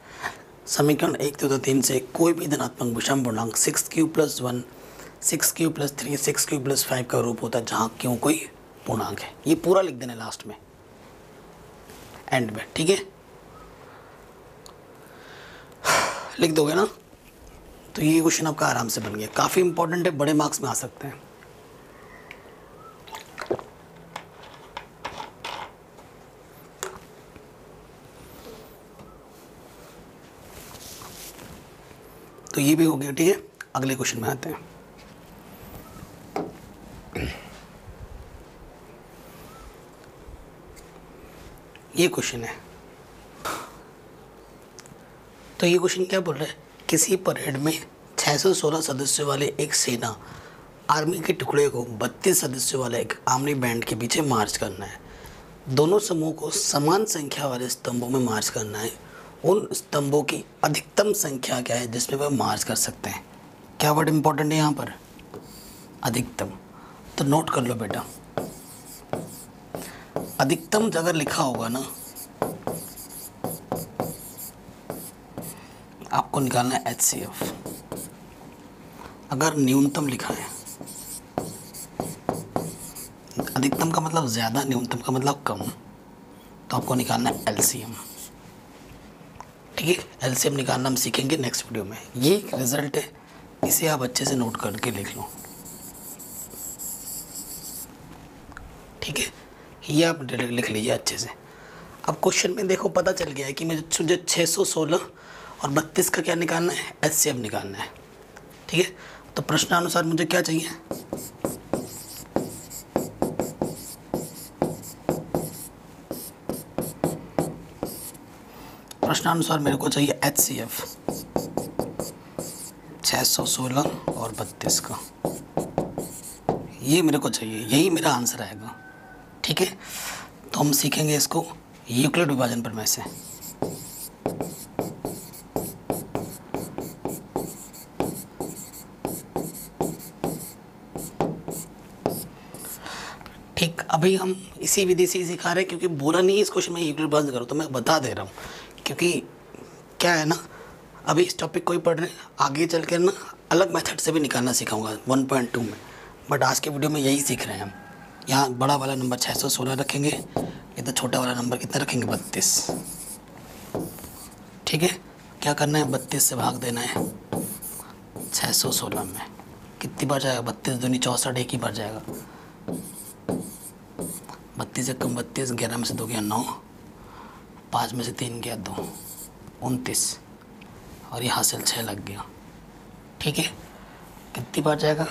समीकरण 1 तथा 3 से कोई भी धनात्मक विषम पूर्णांक 6q + 1, 6q + 3, 6q + 5 का रूप होता है जहाँ क्यों कोई पूर्णांक है। ये पूरा लिख देना लास्ट में, एंड में, ठीक है। लिख दोगे ना, तो ये क्वेश्चन आपका आराम से बन गया। काफ़ी इंपॉर्टेंट है, बड़े मार्क्स में आ सकते हैं। तो ये भी हो गया, ठीक है। अगले क्वेश्चन में आते हैं। ये क्वेश्चन है, तो ये क्वेश्चन क्या बोल रहा है, किसी परेड में 616 सदस्यों वाले एक सेना आर्मी के टुकड़े को 32 सदस्यों वाले एक आर्मी बैंड के पीछे मार्च करना है। दोनों समूह को समान संख्या वाले स्तंभों में मार्च करना है। उन स्तंभों की अधिकतम संख्या क्या है जिसमें वह मार्च कर सकते हैं। क्या वर्ड इंपॉर्टेंट है यहाँ पर, अधिकतम। तो नोट कर लो बेटा, अधिकतम अगर लिखा होगा ना, आपको निकालना है HCF। अगर न्यूनतम लिखा है, अधिकतम का मतलब ज़्यादा, न्यूनतम का मतलब कम, तो आपको निकालना है LCM, ठीक है। LCM निकालना हम सीखेंगे नेक्स्ट वीडियो में। ये रिजल्ट है, इसे आप अच्छे से नोट करके लिख लो, ठीक है। ये आप लिख लीजिए अच्छे से। अब क्वेश्चन में देखो पता चल गया है कि मुझे 616 और 32 का क्या निकालना है, HCF निकालना है, ठीक है। तो प्रश्नानुसार मुझे क्या चाहिए, प्रश्नानुसार मेरे को चाहिए HCF 616 और 32 का, ये मेरे को चाहिए, यही मेरा आंसर आएगा, ठीक है। तो हम सीखेंगे इसको यूक्लिड विभाजन प्रमेय से। ठीक, अभी हम इसी विधि से सिखा रहे हैं, क्योंकि बोला नहीं है इस क्वेश्चन में यूक्लिड विभाजन करो, तो मैं बता दे रहा हूँ। क्योंकि क्या है ना, अभी इस टॉपिक को ही पढ़ रहे हैं, आगे चल कर ना अलग मेथड से भी निकालना सिखाऊंगा 1.2 में, बट आज के वीडियो में यही सीख रहे हैं हम। यहाँ बड़ा वाला नंबर 616 रखेंगे, इधर छोटा वाला नंबर कितना रखेंगे, 32, ठीक है। क्या करना है, 32 से भाग देना है 616 में, कितनी बार जाएगा, 32 दूनी 64, एक ही बार जाएगा। 32 से कम 32, 11 में से 2 गया 9, 5 में से 3 गया 2, 29, और यहाँ से 6 लग गया, ठीक है। कितनी बार जाएगा,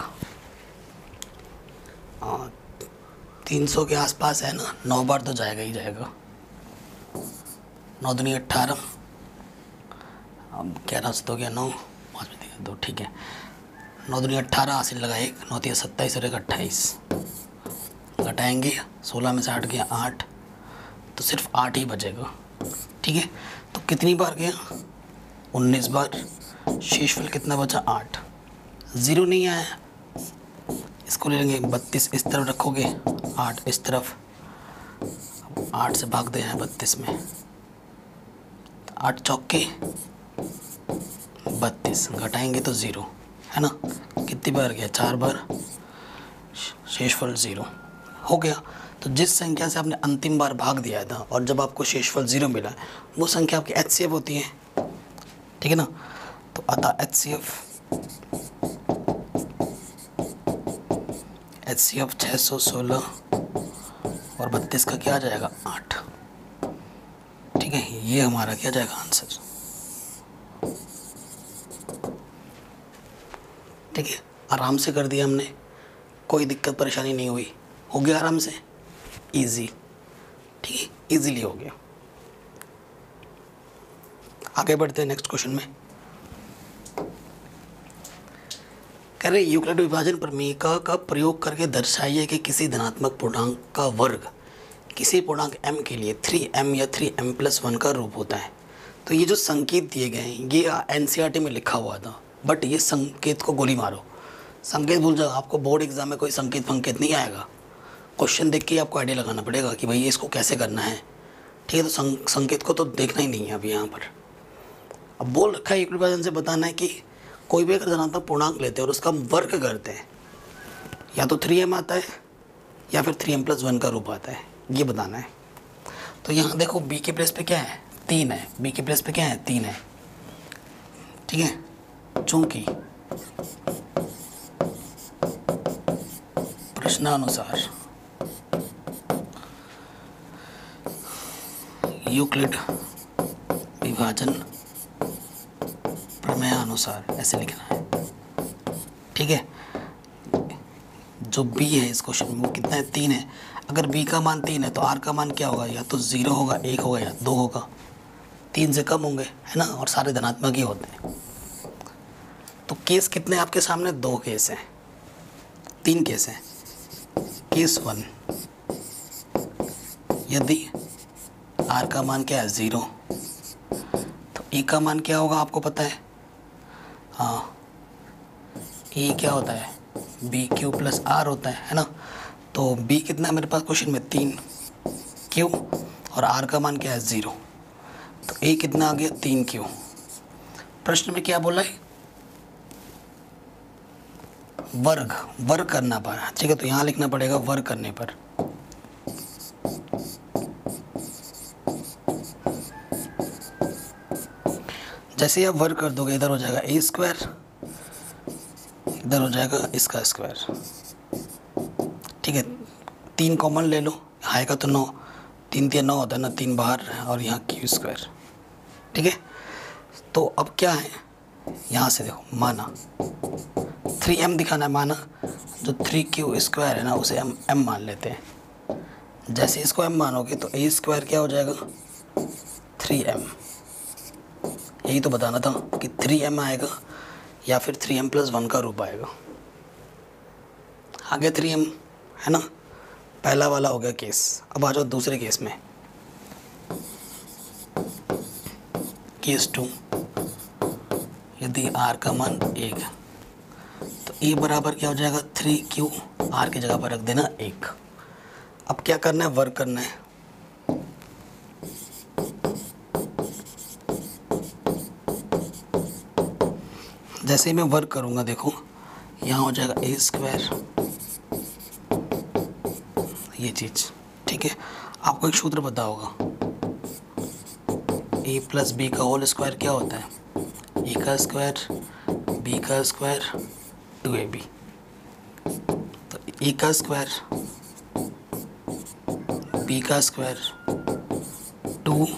300 के आसपास है ना, 9 बार तो जाएगा ही जाएगा। 9 दूनी 18, अब 11 से 2 गया 9, 5 में 3 2, ठीक है। 9 दूनी 18, हासिल लगा 1, 9 3 27 और 1 28, घटाएंगे 16 में से 8 गया 8, तो सिर्फ 8 ही बचेगा, ठीक है। तो कितनी बार गया, 19 बार, शेषफल कितना बचा, 8, 0 नहीं आया, इसको ले लेंगे 32 इस तरफ रखोगे, 8 इस तरफ, 8 से भाग देना है 32 में, 8 चौके 32, घटाएंगे तो 0 है ना। कितनी बार गया, 4 बार, शेषफल 0 हो गया। तो जिस संख्या से आपने अंतिम बार भाग दिया था और जब आपको शेषफल 0 मिला, वो संख्या आपकी HCF होती है, ठीक है ना। तो अतः HCF 616 और 32 का क्या आ जाएगा, 8, ठीक है। ये हमारा क्या जाएगा आंसर, ठीक है। आराम से कर दिया हमने, कोई दिक्कत परेशानी नहीं हुई, हो गया आराम से, इजी, ठीक है, इजीली हो गया। आगे बढ़ते हैं नेक्स्ट क्वेश्चन में। कह रहे यूक्लिड विभाजन प्रमेय का प्रयोग करके दर्शाइए कि किसी धनात्मक पूर्णांक का वर्ग किसी पूर्णांक m के लिए 3m या 3m + 1 का रूप होता है। तो ये जो संकेत दिए गए हैं ये एनसीईआरटी में लिखा हुआ था, बट ये संकेत को गोली मारो, संकेत भूल जाओ। आपको बोर्ड एग्जाम में कोई संकेत फंकेत नहीं आएगा, क्वेश्चन देख के आपको आइडिया लगाना पड़ेगा कि भाई इसको कैसे करना है। ठीक है, तो संकेत को तो देखना ही नहीं है अभी यहाँ पर। अब बोल रखा है इक्विवेलेंस से बताना है कि कोई भी अगर धनात्मक पूर्णांक लेते हैं और उसका वर्ग करते हैं, या तो 3m आता है या फिर 3m+1 का रूप आता है, ये बताना है। तो यहाँ देखो b के प्लेस पे क्या है, 3 है, b के प्लेस पे क्या है, 3 है। ठीक है, चूंकि प्रश्नानुसार यूक्लिड विभाजन प्रमेय अनुसार ऐसे लिखना है। ठीक है, जो b है इस क्वेश्चन में वो कितना है, 3 है। अगर b का मान 3 है तो r का मान क्या होगा, या तो 0 होगा, 1 होगा या 2 होगा। 3 से कम होंगे, है ना, और सारे धनात्मक ही होते हैं। तो केस कितने आपके सामने, 2 केस हैं, 3 केस हैं। केस 1, यदि r का मान क्या है, 0, तो e का मान क्या होगा आपको पता है, हाँ, e क्या होता है, BQ + R होता है ना। तो b कितना है मेरे पास क्वेश्चन में, 3, Q, और r का मान क्या है, 0, तो a कितना आ गया, 3Q। प्रश्न में क्या बोला है, वर्ग करना पर। ठीक है, तो यहाँ लिखना पड़ेगा वर्ग करने पर। जैसे ही आप वर्ग कर दोगे, इधर हो जाएगा a², इधर हो जाएगा इसका स्क्वायर। ठीक है, 3 कॉमन ले लो, आएगा तो 9, 3 3 9 होता है ना, 3 बाहर और यहाँ Q²। ठीक है, तो अब क्या है, यहाँ से देखो, माना 3m दिखाना है, माना जो 3Q² है ना उसे हम m मान लेते हैं। जैसे इसको m मानोगे तो a² क्या हो जाएगा, 3m। यही तो बताना था कि 3m आएगा या फिर 3m+1 का रूप आएगा। आगे 3m है ना, पहला वाला हो गया केस। अब आ जाओ दूसरे केस में, केस 2, यदि r का मान 1, तो a बराबर क्या हो जाएगा, 3Q, r की जगह पर रख देना 1। अब क्या करना है, वर्ग करना है। जैसे ही मैं वर्क करूँगा देखो, यहाँ हो जाएगा a², ये चीज़। ठीक है, आपको एक सूत्र पता होगा, a + b का होल स्क्वायर क्या होता है, a का स्क्वायर b का स्क्वायर 2ab। तो a का स्क्वायर b का स्क्वायर 2ab।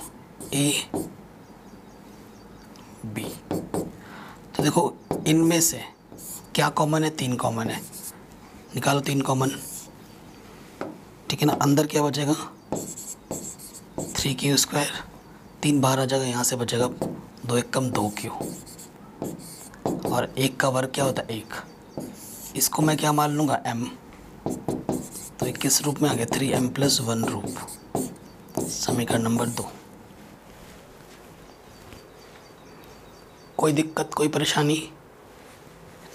तो देखो इनमें से क्या कॉमन है, 3 कॉमन है, निकालो 3 कॉमन। ठीक है ना, अंदर क्या बचेगा, 3Q², 3 बाहर आ जाएगा, यहाँ से बचेगा 2 1 कम 2Q, और 1 का वर्ग क्या होता है, 1। इसको मैं क्या मान लूँगा, m। तो एक किस रूप में आ गया, 3m+1 रूप, समीकरण नंबर 2। कोई दिक्कत, कोई परेशानी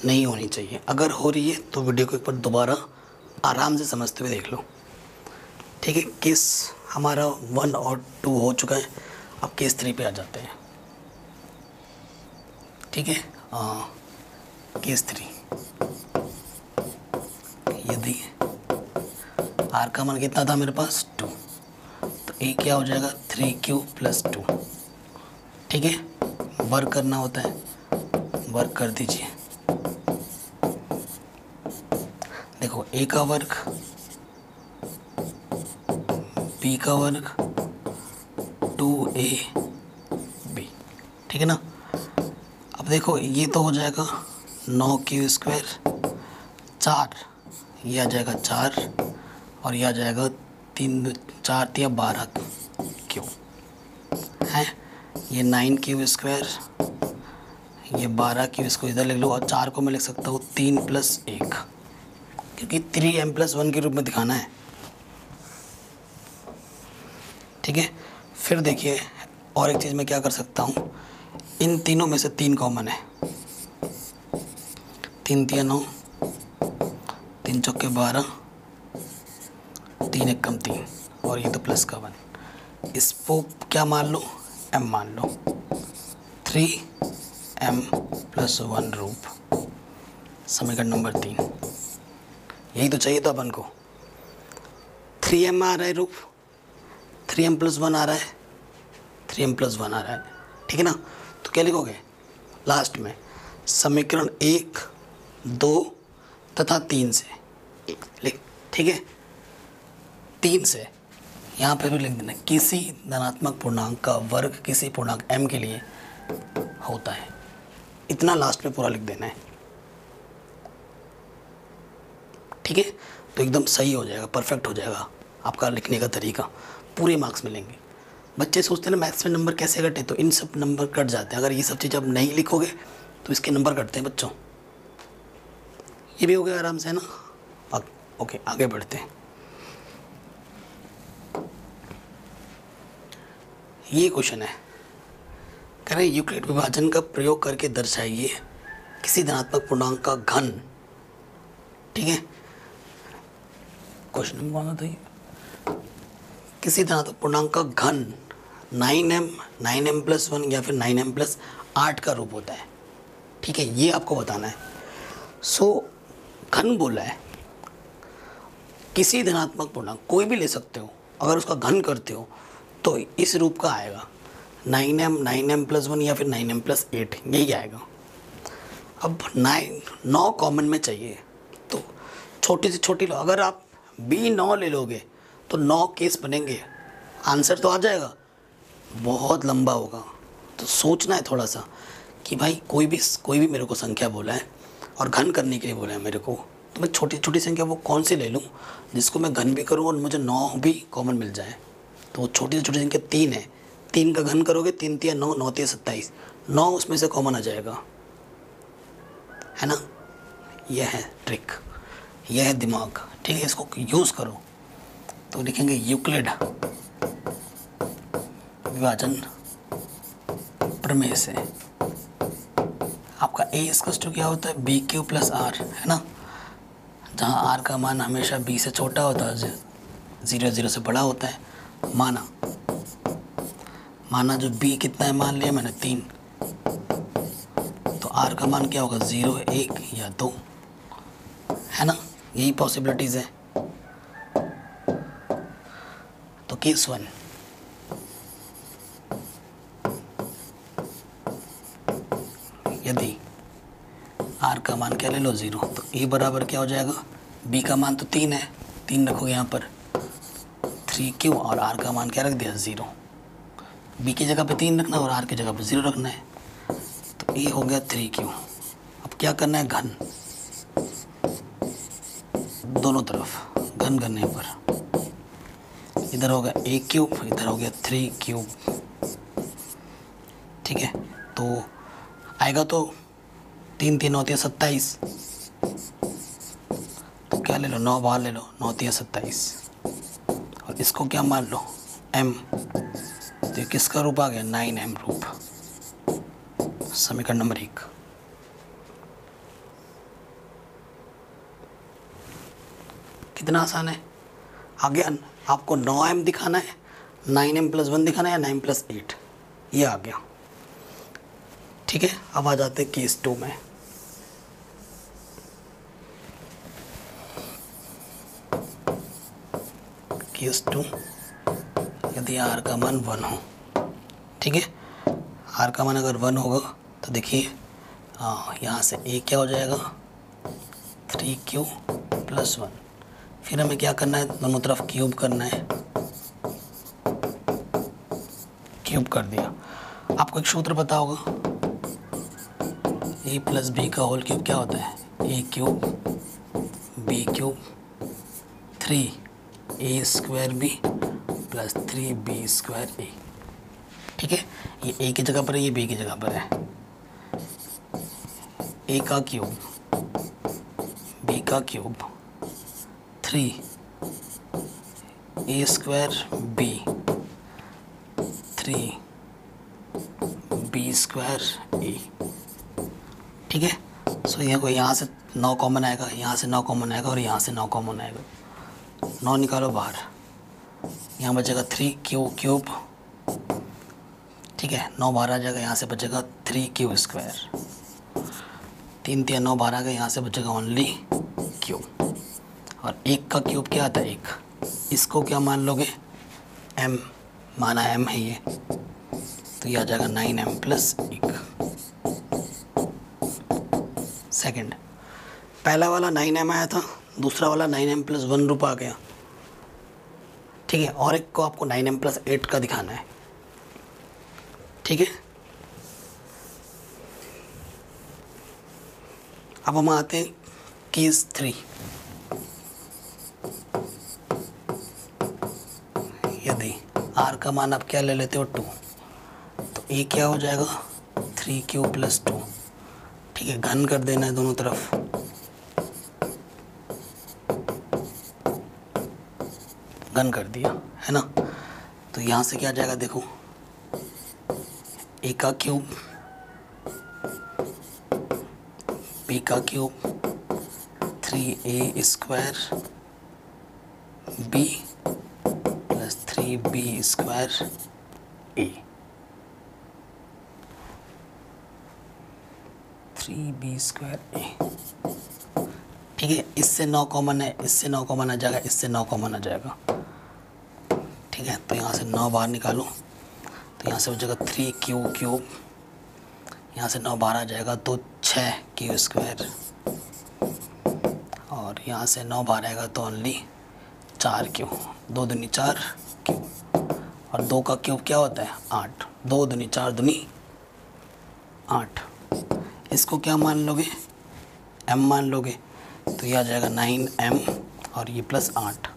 नहीं होनी चाहिए। अगर हो रही है तो वीडियो को एक बार दोबारा आराम से समझते हुए देख लो। ठीक है, केस हमारा 1 और 2 हो चुका है, अब केस 3 पे आ जाते हैं। ठीक है, केस 3, यदि r का मान कितना था मेरे पास, 2, तो a क्या हो जाएगा, 3Q + 2। ठीक है, वर्क करना होता है, वर्क कर दीजिए। देखो a का वर्ग, b का वर्ग, 2ab। ठीक है ना। अब देखो ये तो हो जाएगा 9Q², 4, ये आ जाएगा 4, और ये आ जाएगा 3 4 या 12Q है। ये 9Q², ये 12Q, इसको इधर लिख लो, और 4 को मैं लिख सकता हूँ 3 + 1, क्योंकि 3m+1 के रूप में दिखाना है। ठीक है, फिर देखिए और एक चीज़ मैं क्या कर सकता हूँ, इन तीनों में से 3 कॉमन है, 3 तिया 9, 3 चौके 12, 3 एक कम 3, और ये तो प्लस का 1। इसको क्या मान लो, m मान लो, 3m+1 रूप, समीकरण नंबर 3। यही तो चाहिए था अपन को। 3m आ रहा है रूप, 3m+1 आ रहा है, 3m+1 आ रहा है, ठीक है ना। तो क्या लिखोगे लास्ट में, समीकरण 1, 2 तथा 3 से लिख, ठीक है। 3 से यहाँ पे भी लिख देना, किसी धनात्मक पूर्णांक का वर्ग किसी पूर्णांक m के लिए होता है, इतना लास्ट में पूरा लिख देना है, ठीक है। तो एकदम सही हो जाएगा, परफेक्ट हो जाएगा आपका लिखने का तरीका, पूरे मार्क्स मिलेंगे। बच्चे सोचते हैं ना मैथ्स में नंबर कैसे कटे, तो इन सब नंबर कट जाते हैं। अगर ये सब चीज़ आप नहीं लिखोगे तो इसके नंबर कटते हैं बच्चों। ये भी हो गया आराम से ना। ओके, आगे बढ़ते हैं। ये क्वेश्चन है, कह रहे यूक्लिड विभाजन का प्रयोग करके दर्शाइए किसी धनात्मक पूर्णांक का घन, ठीक है। क्वेश्चन नंबर 1 बताइए, किसी धनात्मक पूर्णांक का घन 9m+1 या फिर 9m+8 का रूप होता है, ठीक है। ये आपको बताना है। घन बोला है, किसी धनात्मक पूर्णांक कोई भी ले सकते हो, अगर उसका घन करते हो तो इस रूप का आएगा, 9m+1 या फिर 9m+8, यही आएगा। अब 9 कॉमन में चाहिए, तो छोटी से छोटी लो। अगर आप B9 ले लोगे तो 9 केस बनेंगे, आंसर तो आ जाएगा, बहुत लंबा होगा। तो सोचना है थोड़ा सा कि भाई कोई भी मेरे को संख्या बोला है और घन करने के लिए बोला है मेरे को, तो मैं छोटी छोटी संख्या वो कौन सी ले लूँ जिसको मैं घन भी करूँ और मुझे 9 भी कॉमन मिल जाए। तो वो छोटी से छोटी संख्या 3 है, 3 का घन करोगे 3 तिया 9, 9 तिया 27, 9 उसमें से कॉमन आ जाएगा, है ना। यह है ट्रिक, यह है दिमाग, ठीक है। इसको यूज़ करो। तो लिखेंगे यूक्लिड विभाजन प्रमेय से आपका a = क्या होता है, BQ + R, है ना। जहाँ R का मान हमेशा B से छोटा होता है, 0 0 से बड़ा होता है। माना जो B कितना है, मान लिया मैंने 3, तो R का मान क्या होगा, 0, 1 या 2, है ना। यही पॉसिबिलिटीज़ है। तो केस 1, यदि R का मान क्या ले लो, 0, तो A बराबर क्या हो जाएगा, B का मान तो 3 है, 3 रखोगे यहाँ पर, 3Q, और R का मान क्या रख दिया, 0। B की जगह पे 3 रखना है और R की जगह पे 0 रखना है, तो A हो गया 3Q। अब क्या करना है, घन, दोनों तरफ घन करने पर, इधर होगा A3, इधर हो गया 3Q, ठीक है। तो आएगा तो 3 3 9 27, तो क्या ले लो, 9 बाहर ले लो, 9 3 27, और इसको क्या मान लो, M, तो किसका रूप आ गया, 9m रूप, समीकरण नंबर 1। कितना आसान है। आगे आपको 9m दिखाना है, 9m+1 दिखाना है या 9+8, ये आ गया, ठीक है। अब आ जाते हैं केस 2 में। केस 2, यदि R का मान 1 हो, ठीक है। R का मान अगर 1 होगा तो देखिए यहाँ से A क्या हो जाएगा, 3Q + 1। फिर हमें क्या करना है, दोनों तरफ क्यूब करना है, क्यूब कर दिया। आपको एक सूत्र पता होगा, A + B का होल क्यूब क्या होता है, A³ B³ 3A² + 3B² A, ठीक है। ये A की जगह पर है, ये B की जगह पर है। A का क्यूब B का क्यूब 3A² B 3 स्क्वायर ए। ठीक है, सो यहाँ से 9 कॉमन आएगा, यहाँ से 9 कॉमन आएगा और यहाँ से 9 कॉमन आएगा। 9 निकालो बाहर, यहाँ बचेगा 3 क्यूब। ठीक है, 9 बाहर आ जाएगा, यहाँ से बचेगा 3 क्यू स्क्वायर। 3 3 9 बाहर आ गया, यहाँ से बचेगा ओनली क्यूब। और 1 का क्यूब क्या आता है 1, इसको क्या मान लोगे m, माना m है ये, तो ये आ जाएगा 9m प्लस 1। सेकंड, पहला वाला 9m आया था, दूसरा वाला 9m प्लस 1 रूप आ गया। ठीक है, और एक को आपको 9m प्लस 8 का दिखाना है। ठीक है, अब हम आते हैं केस 3। यदि r का मान आप क्या ले लेते हो 2, तो a क्या हो जाएगा 3q प्लस 2। ठीक है, घन कर देना है दोनों तरफ। घन कर दिया है ना, तो यहाँ से क्या जाएगा देखो, a का क्यूब, b का cube, 3a square b plus 3b square a। 3b square a। ठीक है, इससे 9 कॉमन है, इससे 9 कॉमन आ जाएगा, इससे 9 कॉमन आ जाएगा। ठीक है, तो यहाँ से 9 बाहर निकालो, तो यहाँ से हो जाएगा 3 क्यूब, यहाँ से 9 बाहर आ जाएगा तो 6 क्यू स्क्वायर, और यहाँ से 9 बाहर आएगा तो ओनली 4 क्यू। 2 दूनी 4 क्यू, और 2 का क्यूब क्या होता है 8। 2 दूनी 4 दूनी 8। इसको क्या मान लोगे m मान लोगे, तो ये आ जाएगा 9m और ये प्लस 8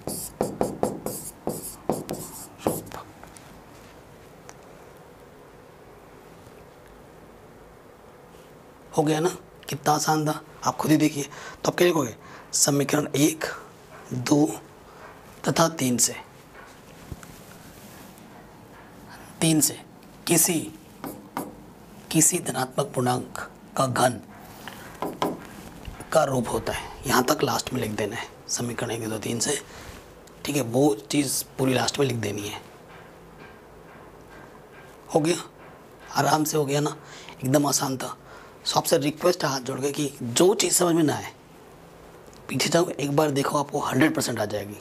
रूप। हो गया ना, कितना आसान था, आप खुद ही देखिए। तो आप क्या लिखोगे, समीकरण 1, 2 तथा 3 से किसी धनात्मक पूर्णांक का घन का रूप होता है। यहाँ तक लास्ट में लिख देना है, समीकरण 1, 2, 3 से। ठीक है, वो चीज़ पूरी लास्ट में लिख देनी है। हो गया, आराम से हो गया ना, एकदम आसान था। सो आपसे रिक्वेस्ट है हाथ जोड़ के कि जो चीज़ समझ में ना आए पीछे जाओ, एक बार देखो, आपको 100% आ जाएगी।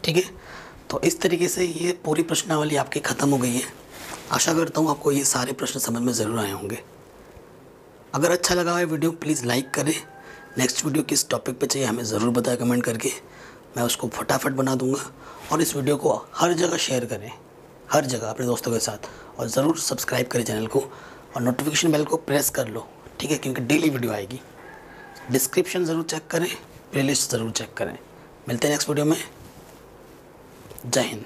ठीक है, तो इस तरीके से ये पूरी प्रश्नावली आपकी ख़त्म हो गई है। आशा करता हूँ आपको ये सारे प्रश्न समझ में ज़रूर आए होंगे। अगर अच्छा लगा है वीडियो, प्लीज़ लाइक करें। नेक्स्ट वीडियो किस टॉपिक पे चाहिए हमें ज़रूर बताएं कमेंट करके, मैं उसको फटाफट बना दूंगा। और इस वीडियो को हर जगह शेयर करें, हर जगह अपने दोस्तों के साथ, और ज़रूर सब्सक्राइब करें चैनल को, और नोटिफिकेशन बेल को प्रेस कर लो। ठीक है, क्योंकि डेली वीडियो आएगी। डिस्क्रिप्शन ज़रूर चेक करें, प्लेलिस्ट ज़रूर चेक करें। मिलते हैं नेक्स्ट वीडियो में। जय हिंद।